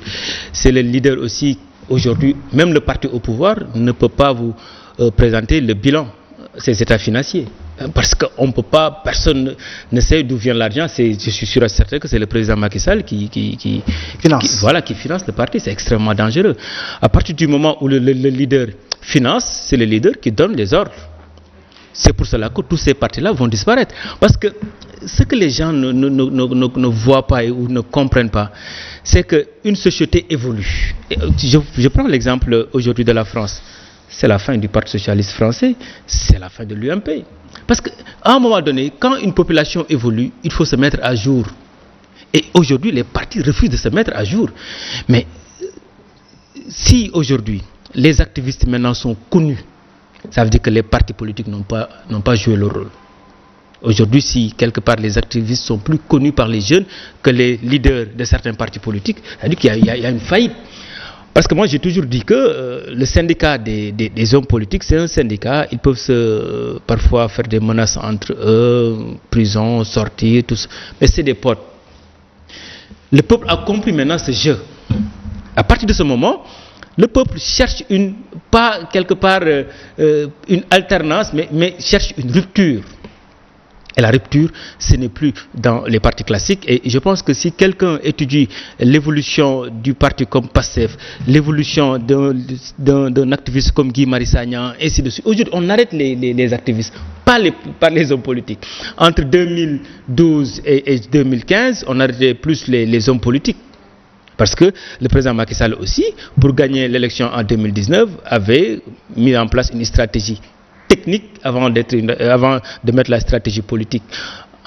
C'est le leader aussi, aujourd'hui, même le parti au pouvoir ne peut pas vous présenter le bilan, ses états financiers. Parce qu'on ne peut pas, personne ne sait d'où vient l'argent. Je suis sûr et certain que c'est le président Macky Sall qui finance le parti. C'est extrêmement dangereux. À partir du moment où le leader finance, c'est le leader qui donne les ordres. C'est pour cela que tous ces partis-là vont disparaître. Parce que ce que les gens ne voient pas ou ne comprennent pas, c'est qu'une société évolue. Je prends l'exemple aujourd'hui de la France. C'est la fin du Parti socialiste français, c'est la fin de l'UMP. Parce qu'à un moment donné, quand une population évolue, il faut se mettre à jour. Et aujourd'hui, les partis refusent de se mettre à jour. Mais si aujourd'hui, les activistes maintenant sont connus, ça veut dire que les partis politiques n'ont pas joué leur rôle. Aujourd'hui, si quelque part les activistes sont plus connus par les jeunes que les leaders de certains partis politiques, ça veut dire qu'il y a une faillite. Parce que moi j'ai toujours dit que le syndicat des hommes politiques, c'est un syndicat, ils peuvent parfois faire des menaces entre eux, prison, sortir, tout ça. Mais c'est des potes. Le peuple a compris maintenant ce jeu. À partir de ce moment, le peuple cherche pas quelque part une alternance, mais cherche une rupture. Et la rupture, ce n'est plus dans les partis classiques. Et je pense que si quelqu'un étudie l'évolution du parti comme PASTEF, l'évolution d'un activiste comme Guy Marius Sagna, ainsi de suite. Aujourd'hui, on arrête les activistes, pas les hommes politiques. Entre 2012 et 2015, on arrêtait plus les hommes politiques. Parce que le président Macky Sall aussi, pour gagner l'élection en 2019, avait mis en place une stratégie technique avant de mettre la stratégie politique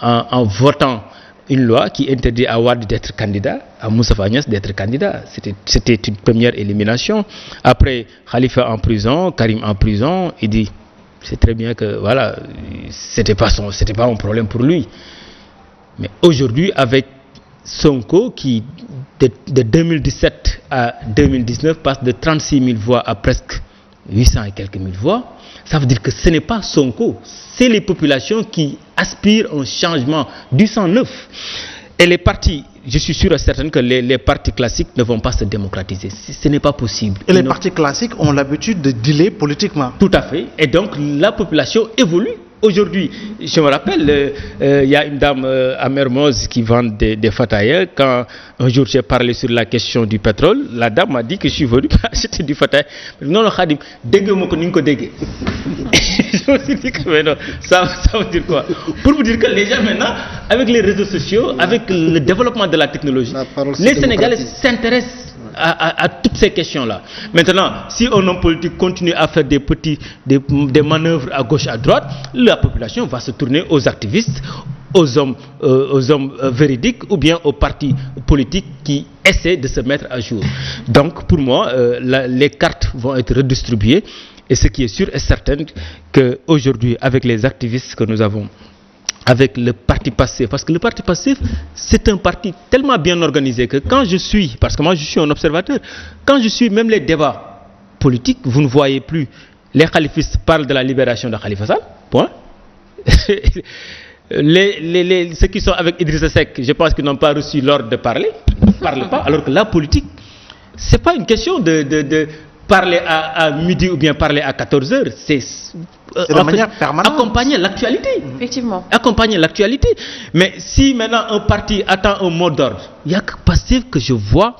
en votant une loi qui interdit à Wade d'être candidat, à Moustapha Niasse d'être candidat. C'était une première élimination. Après, Khalifa en prison, Karim en prison, il dit c'est très bien que voilà, c'était pas un problème pour lui. Mais aujourd'hui, avec Sonko qui de 2017 à 2019 passe de 36 000 voix à presque 800 et quelques mille voix, ça veut dire que ce n'est pas Sonko, c'est les populations qui aspirent à un changement du sang neuf. Et les partis, je suis sûr et certain que les partis classiques ne vont pas se démocratiser. Ce n'est pas possible. Et les partis classiques ont l'habitude de dealer politiquement. Tout à fait. Et donc la population évolue. Aujourd'hui, je me rappelle, il y a une dame à Mermoz qui vend des fataïas. Quand un jour j'ai parlé sur la question du pétrole, la dame m'a dit que je suis venu pour acheter du fataïa. Non, non, Khadim, dégueu-moi que nous dégueu. Je me suis dit que mais non, ça veut dire quoi? Pour vous dire que les gens maintenant, avec les réseaux sociaux, avec le développement de la technologie, les Sénégalais s'intéressent à toutes ces questions-là. Maintenant, si un homme politique continue à faire des manœuvres à gauche, à droite, la population va se tourner aux activistes, aux hommes véridiques ou bien aux partis politiques qui essaient de se mettre à jour. Donc, pour moi, les cartes vont être redistribuées et ce qui est sûr et certain qu'aujourd'hui, avec les activistes que nous avons, avec le parti passif, parce que le parti passif, c'est un parti tellement bien organisé que quand je suis, parce que moi je suis un observateur, quand je suis même les débats politiques, vous ne voyez plus, les khalifistes parlent de la libération de Khalifa Sall, point. Ceux qui sont avec Idrissa Seck, je pense qu'ils n'ont pas reçu l'ordre de parler, ils ne parlent pas, alors que la politique, ce n'est pas une question de parler à midi ou bien parler à 14 heures, c'est de manière permanente. Accompagner l'actualité. Effectivement. Accompagner l'actualité. Mais si maintenant un parti attend un mot d'ordre, il n'y a que Pastef que je vois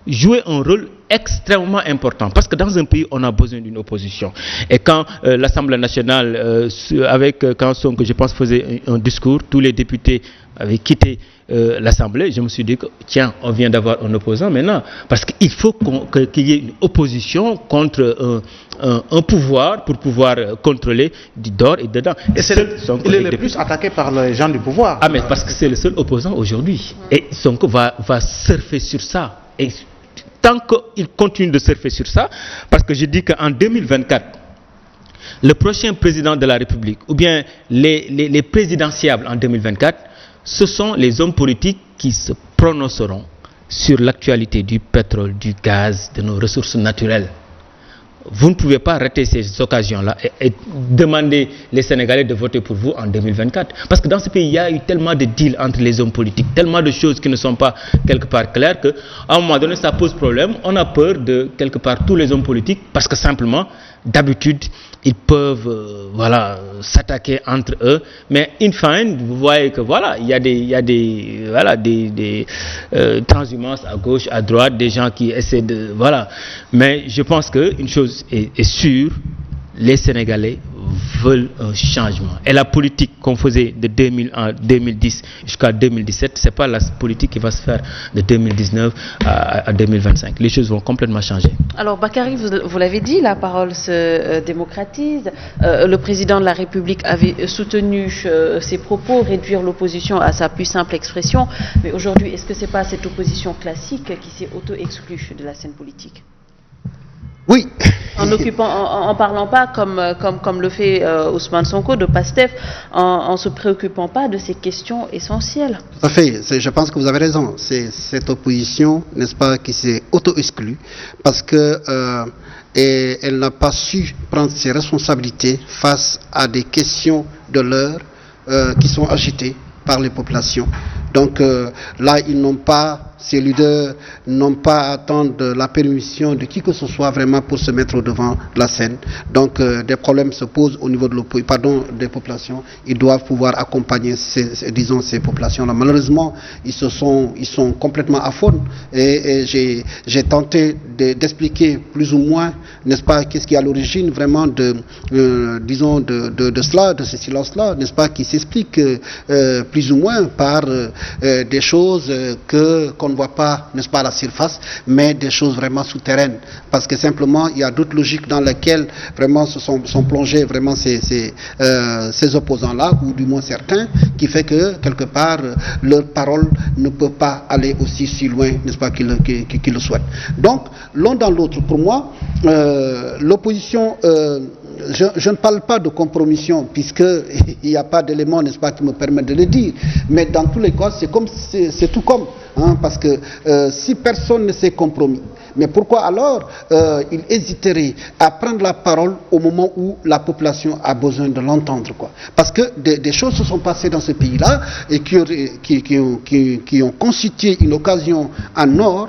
jouer un rôle extrêmement important. Parce que dans un pays, on a besoin d'une opposition. Et quand l'Assemblée nationale, quand Sonko, je pense, faisait un discours, tous les députés avaient quitté l'Assemblée, je me suis dit que tiens, on vient d'avoir un opposant maintenant. Parce qu'il faut qu'il y ait une opposition contre un pouvoir pour pouvoir contrôler du dehors et dedans. Et il est le plus attaqué par les gens du pouvoir. Ah mais parce que c'est le seul opposant aujourd'hui. Et Sonko va surfer sur ça. Et tant qu'il continue de surfer sur ça, parce que je dis qu'en 2024, le prochain président de la République, ou bien les présidentiables en 2024, ce sont les hommes politiques qui se prononceront sur l'actualité du pétrole, du gaz, de nos ressources naturelles. Vous ne pouvez pas rater ces occasions-là et demander les Sénégalais de voter pour vous en 2024. Parce que dans ce pays, il y a eu tellement de deals entre les hommes politiques, tellement de choses qui ne sont pas quelque part claires qu'à un moment donné, ça pose problème. On a peur de quelque part tous les hommes politiques parce que simplement, d'habitude, ils peuvent s'attaquer entre eux. Mais in fine, vous voyez que voilà, il y a des transhumances à gauche, à droite, des gens qui essaient de... Voilà. Mais je pense qu'une chose est sûre, les Sénégalais veulent un changement. Et la politique qu'on faisait de 2010 jusqu'à 2017, ce n'est pas la politique qui va se faire de 2019 à 2025. Les choses vont complètement changer. Alors Bakary, vous l'avez dit, la parole se démocratise. Le président de la République avait soutenu ses propos, réduire l'opposition à sa plus simple expression. Mais aujourd'hui, est-ce que ce n'est pas cette opposition classique qui s'est auto-exclue de la scène politique ? Oui. En parlant pas comme le fait Ousmane Sonko de Pastef, en se préoccupant pas de ces questions essentielles. Tout à fait. Je pense que vous avez raison. C'est cette opposition, n'est-ce pas, qui s'est auto-exclue parce que elle n'a pas su prendre ses responsabilités face à des questions de l'heure qui sont agitées par les populations. Donc là, ces leaders n'ont pas à attendre la permission de qui que ce soit vraiment pour se mettre devant la scène. Donc des problèmes se posent au niveau des populations. Ils doivent pouvoir accompagner ces populations-là. Malheureusement, ils sont complètement aphones. Et j'ai tenté d'expliquer plus ou moins, n'est-ce pas, qu'est-ce qui est à l'origine vraiment de cela, de ce silence-là, n'est-ce pas, qui s'explique plus ou moins par des choses qu'on ne voit pas, n'est-ce pas, à la surface, mais des choses vraiment souterraines. Parce que simplement, il y a d'autres logiques dans lesquelles vraiment sont plongés vraiment ces opposants-là, ou du moins certains, qui fait que, quelque part, leur parole ne peut pas aller aussi si loin, n'est-ce pas, qu'ils le souhaitent. Donc, l'un dans l'autre, pour moi, l'opposition je ne parle pas de compromission, puisqu'il n'y a pas d'éléments, n'est-ce pas, qui me permettent de le dire. Mais dans tous les cas, c'est tout comme. Hein, parce que si personne ne s'est compromis, mais pourquoi alors il hésiterait à prendre la parole au moment où la population a besoin de l'entendre, quoi? Parce que des choses se sont passées dans ce pays-là et qui ont constitué une occasion en or,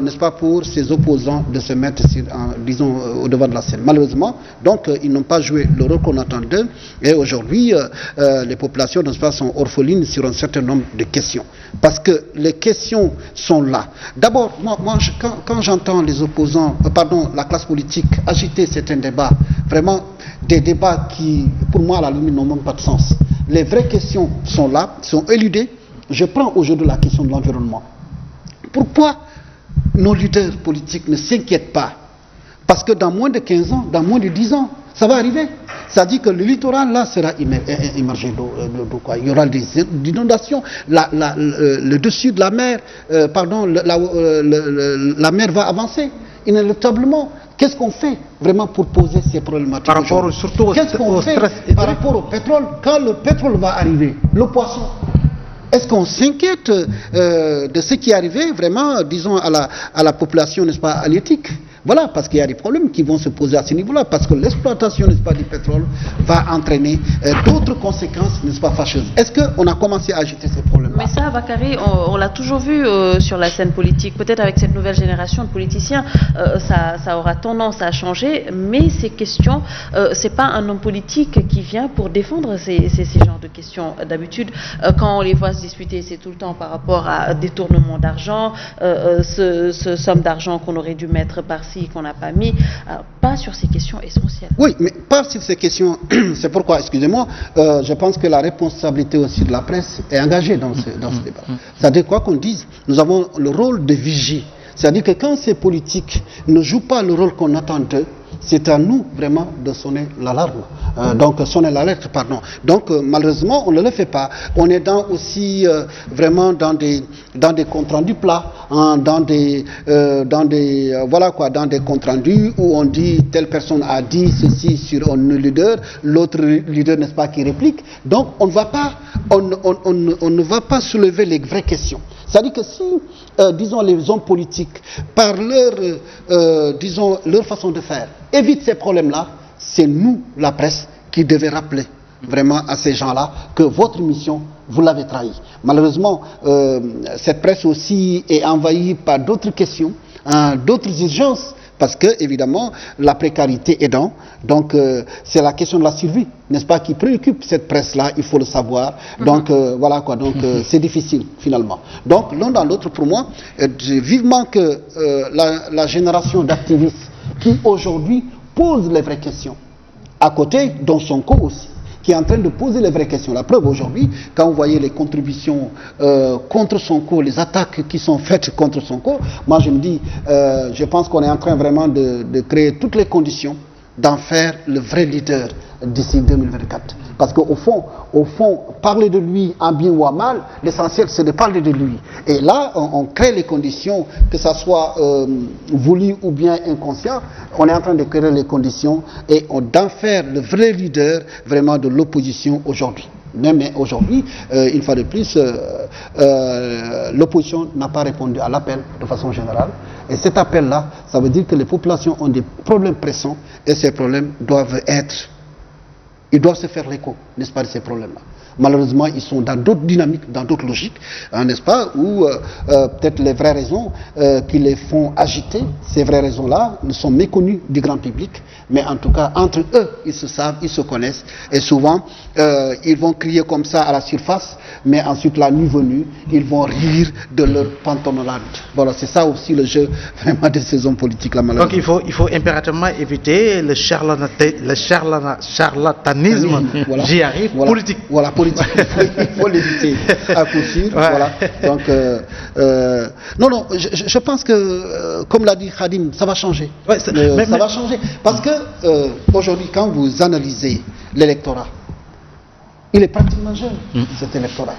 n'est-ce pas, pour ses opposants de se mettre, disons, au devant de la scène. Malheureusement, donc, ils n'ont pas joué le rôle qu'on attend d'eux. Et aujourd'hui, les populations, n'est-ce pas, sont orphelines sur un certain nombre de questions. Parce que les questions sont là. D'abord, quand j'entends les opposants, la classe politique agiter certains débats, vraiment des débats qui, pour moi, à la limite, n'ont même pas de sens. Les vraies questions sont là, sont éludées. Je prends aujourd'hui la question de l'environnement. Pourquoi nos leaders politiques ne s'inquiètent pas? Parce que dans moins de 15 ans, dans moins de 10 ans, ça va arriver. Ça dit que le littoral, là, sera immergé d'eau. Il y aura des inondations. Le dessus de la mer, la mer va avancer inéluctablement. Qu'est-ce qu'on fait vraiment pour poser ces problématiques? Par rapport surtout Qu'est-ce qu'on fait par rapport au pétrole? Quand le pétrole va arriver, le poisson, est-ce qu'on s'inquiète de ce qui est arrivé vraiment, disons, à la population, n'est-ce pas, halieutique? Voilà, parce qu'il y a des problèmes qui vont se poser à ce niveau-là, parce que l'exploitation, n'est-ce pas, du pétrole va entraîner d'autres conséquences, n'est-ce pas, fâcheuses. Est-ce qu'on a commencé à agiter ces problèmes-là? Mais ça, Bakary, on l'a toujours vu sur la scène politique. Peut-être avec cette nouvelle génération de politiciens, ça aura tendance à changer, mais ces questions, c'est pas un homme politique qui vient pour défendre ces genres de questions. D'habitude, quand on les voit se disputer, c'est tout le temps par rapport à détournement d'argent, ce somme d'argent qu'on aurait dû mettre par-ci, qu'on n'a pas mis, pas sur ces questions essentielles. Oui, mais pas sur ces questions. C'est pourquoi, excusez-moi, je pense que la responsabilité aussi de la presse est engagée dans ce débat. C'est-à-dire, quoi qu'on dise, nous avons le rôle de vigie. C'est-à-dire que quand ces politiques ne jouent pas le rôle qu'on attend d'eux, c'est à nous vraiment de sonner l'alarme. Donc sonner l'alerte, pardon. Donc malheureusement, on ne le fait pas. On est vraiment dans des comptes rendus plats, hein, dans des comptes rendus où on dit telle personne a dit ceci sur un leader, l'autre leader, n'est-ce pas, qui réplique. Donc on ne va pas soulever les vraies questions. C'est-à-dire que si, disons, les hommes politiques, par leur façon de faire, évitent ces problèmes-là, c'est nous, la presse, qui devons rappeler vraiment à ces gens-là que votre mission, vous l'avez trahi. Malheureusement, cette presse aussi est envahie par d'autres questions, d'autres urgences, parce que, évidemment, la précarité aidant, donc c'est la question de la survie, n'est-ce pas, qui préoccupe cette presse-là, il faut le savoir. Donc, voilà quoi, donc c'est difficile, finalement. Donc, l'un dans l'autre, pour moi, vivement que la génération d'activistes qui, aujourd'hui, posent les vraies questions, à côté, dont Sonko aussi, qui est en train de poser les vraies questions. La preuve aujourd'hui, quand vous voyez les contributions contre Sonko, les attaques qui sont faites contre Sonko, moi je me dis, je pense qu'on est en train vraiment de créer toutes les conditions d'en faire le vrai leader d'ici 2024. Parce qu'au fond, parler de lui en bien ou en mal, l'essentiel c'est de parler de lui. Et là, on crée les conditions, que ça soit voulu ou bien inconscient, on est en train de créer les conditions et d'en faire le vrai leader vraiment de l'opposition aujourd'hui. Mais aujourd'hui, une fois de plus, l'opposition n'a pas répondu à l'appel de façon générale. Et cet appel-là, ça veut dire que les populations ont des problèmes pressants et ces problèmes doivent se faire l'écho, n'est-ce pas, de ces problèmes-là. Malheureusement, ils sont dans d'autres dynamiques, dans d'autres logiques, hein, n'est-ce pas, où peut-être les vraies raisons qui les font agiter, ces vraies raisons-là ne sont méconnues du grand public, mais en tout cas, entre eux, ils se savent, ils se connaissent, et souvent, ils vont crier comme ça à la surface, mais ensuite, la nuit venue, ils vont rire de leur pantomelade. Voilà, c'est ça aussi le jeu vraiment de ces hommes politiques-là, malheureusement. Donc, il faut impérativement éviter le charlatanisme, voilà, j'y arrive, voilà, politique. Voilà, politique. Il faut l'éviter à coup sûr. Ouais. Voilà. Donc, non, je pense que, comme l'a dit Khadim, ça va changer. Ouais, ça va changer. Parce que aujourd'hui, quand vous analysez l'électorat, il est pratiquement jeune, cet électorat.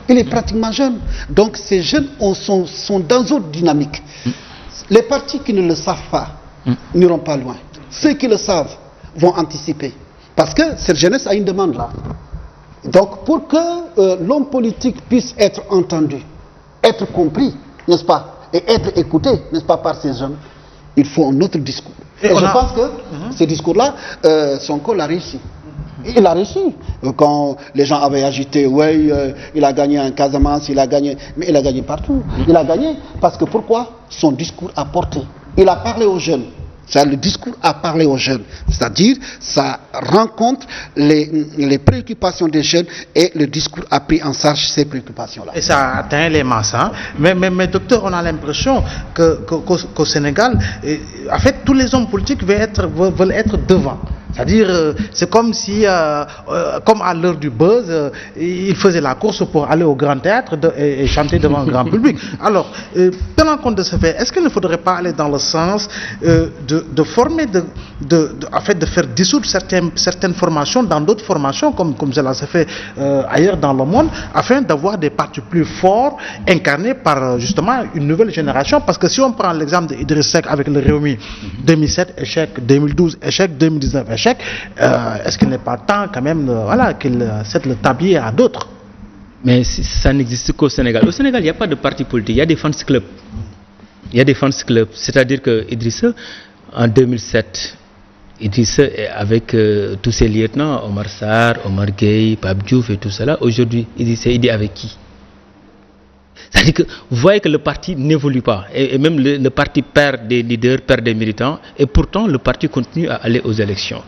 Il est pratiquement jeune. Donc, ces jeunes sont dans une dynamique. Les partis qui ne le savent pas n'iront pas loin. Ceux qui le savent vont anticiper. Parce que cette jeunesse a une demande là. Donc pour que l'homme politique puisse être entendu, être compris, n'est-ce pas, et être écouté, n'est-ce pas, par ces jeunes, il faut un autre discours. Et je pense que ces discours-là, Sonko l'a réussi. Il a réussi. Quand les gens avaient agité, oui, il a gagné en Casamance, il a gagné, mais il a gagné partout. Il a gagné parce que pourquoi? Son discours a porté. Il a parlé aux jeunes. Le discours a parlé aux jeunes, c'est-à-dire ça rencontre les préoccupations des jeunes et le discours a pris en charge ces préoccupations-là. Et ça a atteint les masses. Hein? Mais docteur, on a l'impression qu'au Sénégal, en fait, tous les hommes politiques veulent être devant. C'est-à-dire, c'est comme si, comme à l'heure du buzz, ils faisaient la course pour aller au grand théâtre et chanter devant un grand public. Alors, tenant compte de ce fait, est-ce qu'il ne faudrait pas aller dans le sens de former, en fait, de faire dissoudre certaines formations dans d'autres formations, comme cela se fait ailleurs dans le monde, afin d'avoir des partis plus forts, incarnés par justement une nouvelle génération? Parce que si on prend l'exemple d'Idriss Seck avec le Rewmi, 2007 échec, 2012 échec, 2019 échec, est-ce qu'il n'est pas temps quand même qu'il cède le tablier à d'autres? Mais ça n'existe qu'au Sénégal. Au Sénégal, il n'y a pas de parti politique, il y a des fans clubs. Il y a des fans clubs, c'est-à-dire que Idrissa, en 2007, Idrissa avec tous ses lieutenants, Omar Sarr, Omar Gueye, Pape Diouf et tout cela, aujourd'hui, Idrissa, il est avec qui? C'est-à-dire que vous voyez que le parti n'évolue pas, et même le parti perd des leaders, perd des militants, et pourtant le parti continue à aller aux élections.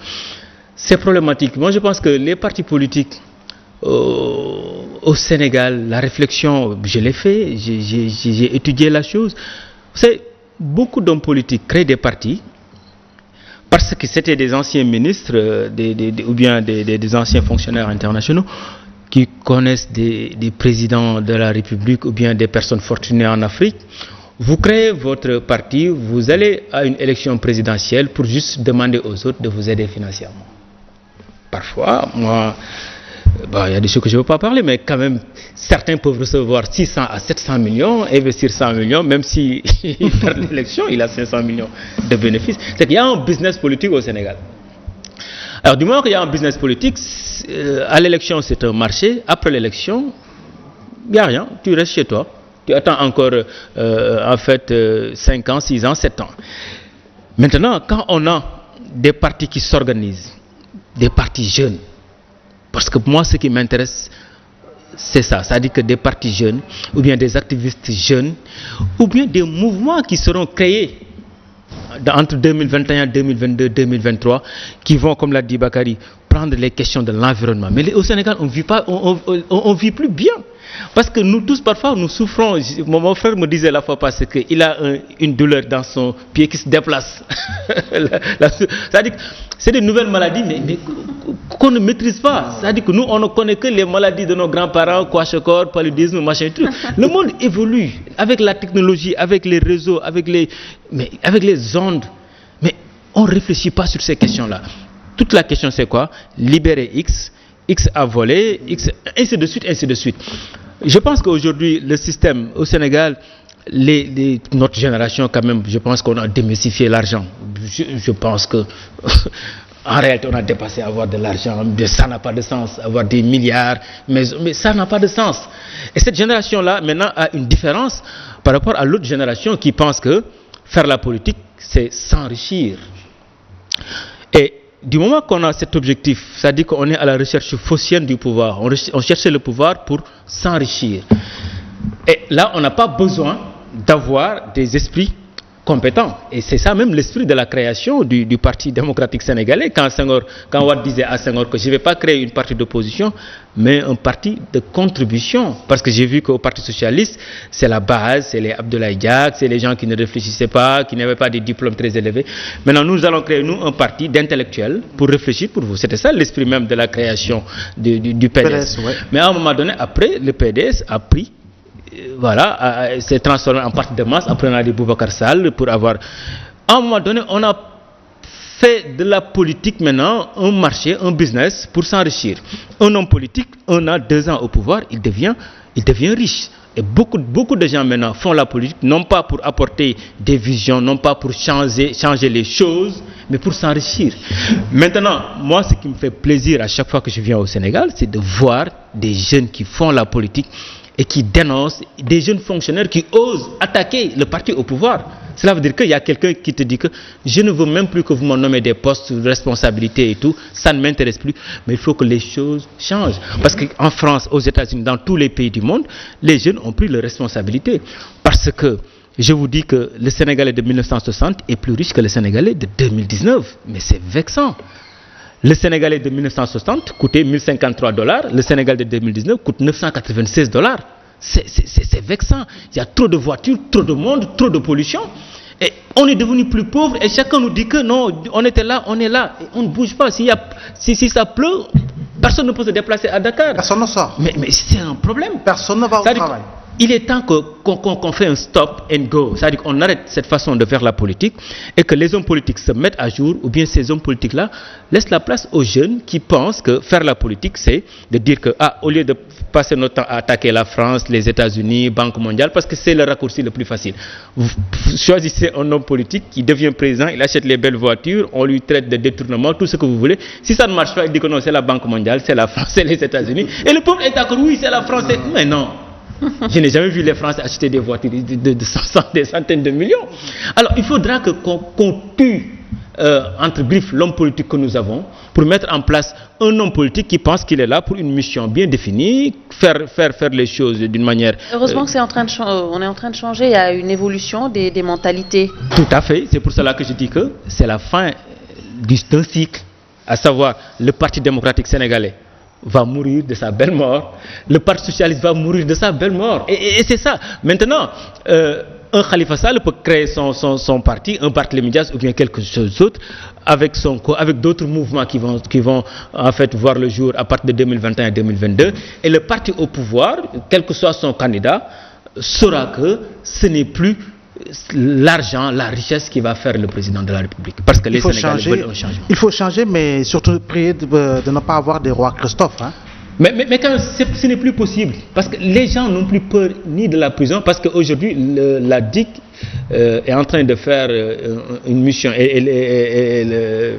C'est problématique. Moi je pense que les partis politiques au Sénégal, la réflexion, je l'ai fait, j'ai étudié la chose. Vous savez, beaucoup d'hommes politiques créent des partis parce que c'était des anciens ministres ou bien des anciens fonctionnaires internationaux qui connaissent des présidents de la République ou bien des personnes fortunées en Afrique. Vous créez votre parti, vous allez à une élection présidentielle pour juste demander aux autres de vous aider financièrement. Parfois, moi, il y a des choses que je ne veux pas parler, mais quand même, certains peuvent recevoir 600 à 700 millions, investir 100 millions, même s'il perd l'élection, il a 500 millions de bénéfices. C'est qu'il y a un business politique au Sénégal. Alors du moment qu'il y a un business politique, à l'élection c'est un marché, après l'élection, il n'y a rien, tu restes chez toi, tu attends encore 5 ans, 6 ans, 7 ans. Maintenant, quand on a des partis qui s'organisent, des partis jeunes, parce que moi ce qui m'intéresse c'est ça, c'est-à-dire que des partis jeunes, ou bien des activistes jeunes, ou bien des mouvements qui seront créés entre 2021, 2022, 2023, qui vont, comme l'a dit Bakary, prendre les questions de l'environnement. Mais au Sénégal, on vit plus bien. Parce que nous tous, parfois, nous souffrons. Mon frère me disait la fois passée qu'il a une douleur dans son pied qui se déplace. C'est-à-dire que c'est des nouvelles maladies, mais qu'on ne maîtrise pas. C'est-à-dire que nous, on ne connaît que les maladies de nos grands-parents, kwashiorkor, paludisme, machin, truc. Le monde évolue avec la technologie, avec les réseaux, avec les ondes. Mais on ne réfléchit pas sur ces questions-là. Toute la question, c'est quoi? Libérer X a volé, X, ainsi de suite, ainsi de suite. Je pense qu'aujourd'hui, le système au Sénégal, notre génération, quand même, je pense qu'on a démystifié l'argent. Je pense que, en réalité, on a dépassé avoir de l'argent. Ça n'a pas de sens, avoir des milliards, mais ça n'a pas de sens. Et cette génération-là, maintenant, a une différence par rapport à l'autre génération qui pense que faire la politique, c'est s'enrichir. Et du moment qu'on a cet objectif, c'est-à-dire qu'on est à la recherche phaussienne du pouvoir, on cherchait le pouvoir pour s'enrichir. Et là, on n'a pas besoin d'avoir des esprits compétents. Et c'est ça même l'esprit de la création du Parti démocratique sénégalais. Quand Wade disait à Senghor que je ne vais pas créer une partie d'opposition, mais un parti de contribution. Parce que j'ai vu qu'au Parti socialiste, c'est la base, c'est les Abdoulaye Diack, c'est les gens qui ne réfléchissaient pas, qui n'avaient pas des diplômes très élevés. Maintenant, nous allons créer, un parti d'intellectuels pour réfléchir pour vous. C'était ça l'esprit même de la création du PDS. Ouais. Mais à un moment donné, après, le PDS a pris, s'est transformé en parti de masse. Après, on a dit Boubacar Sall pour avoir. À un moment donné, on a fait de la politique maintenant un marché, un business pour s'enrichir. Un homme politique, 1 an, 2 ans au pouvoir, il devient riche. Et beaucoup de gens maintenant font la politique, non pas pour apporter des visions, non pas pour changer les choses, mais pour s'enrichir. Maintenant, moi, ce qui me fait plaisir à chaque fois que je viens au Sénégal, c'est de voir des jeunes qui font la politique et qui dénoncent, des jeunes fonctionnaires qui osent attaquer le parti au pouvoir. Cela veut dire qu'il y a quelqu'un qui te dit que je ne veux même plus que vous m'en nommez des postes de responsabilité et tout, ça ne m'intéresse plus, mais il faut que les choses changent. Parce qu'en France, aux États-Unis, dans tous les pays du monde, les jeunes ont pris leurs responsabilités. Parce que je vous dis que le Sénégalais de 1960 est plus riche que le Sénégalais de 2019, mais c'est vexant. Le Sénégalais de 1960 coûtait $1053, le Sénégalais de 2019 coûte $996. C'est vexant. Il y a trop de voitures, trop de monde, trop de pollution. Et on est devenu plus pauvre et chacun nous dit que non, on était là, on est là. Et on ne bouge pas. Si ça pleut, personne ne peut se déplacer à Dakar. Personne ne sort. Mais c'est un problème. Personne ne va au travail. Il est temps qu'on fait un stop and go. C'est-à-dire qu'on arrête cette façon de faire la politique et que les hommes politiques se mettent à jour, ou bien ces hommes politiques-là laissent la place aux jeunes qui pensent que faire la politique, c'est de dire que, au lieu de passer notre temps à attaquer la France, les États-Unis, Banque mondiale, parce que c'est le raccourci le plus facile. Vous choisissez un homme politique qui devient président, il achète les belles voitures, on lui traite de détournement, tout ce que vous voulez. Si ça ne marche pas, il dit que non, c'est la Banque mondiale, c'est la France, c'est les États-Unis. Et le peuple est d'accord, oui, c'est la France. Mais non. Je n'ai jamais vu les Français acheter des voitures des centaines de millions. Alors, il faudra qu'on tue, entre griffes, l'homme politique que nous avons pour mettre en place un homme politique qui pense qu'il est là pour une mission bien définie, faire les choses d'une manière... Heureusement que on est en train de changer, il y a une évolution des mentalités. Tout à fait, c'est pour cela que je dis que c'est la fin d'un cycle, à savoir le Parti démocratique sénégalais va mourir de sa belle mort, le Parti socialiste va mourir de sa belle mort. Et c'est ça. Maintenant, un Khalifa Sall peut créer son parti, un parti Dias ou bien quelque chose d'autre, avec d'autres mouvements qui vont en fait voir le jour à partir de 2021-2022. Et le parti au pouvoir, quel que soit son candidat, saura que ce n'est plus l'argent, la richesse qui va faire le président de la République. Parce que les Sénégalais veulent un changement. Il faut changer, mais surtout prier de ne pas avoir des rois Christophe. Hein. Mais quand même, ce n'est plus possible. Parce que les gens n'ont plus peur ni de la prison, parce qu'aujourd'hui, la DIC est en train de faire une mission.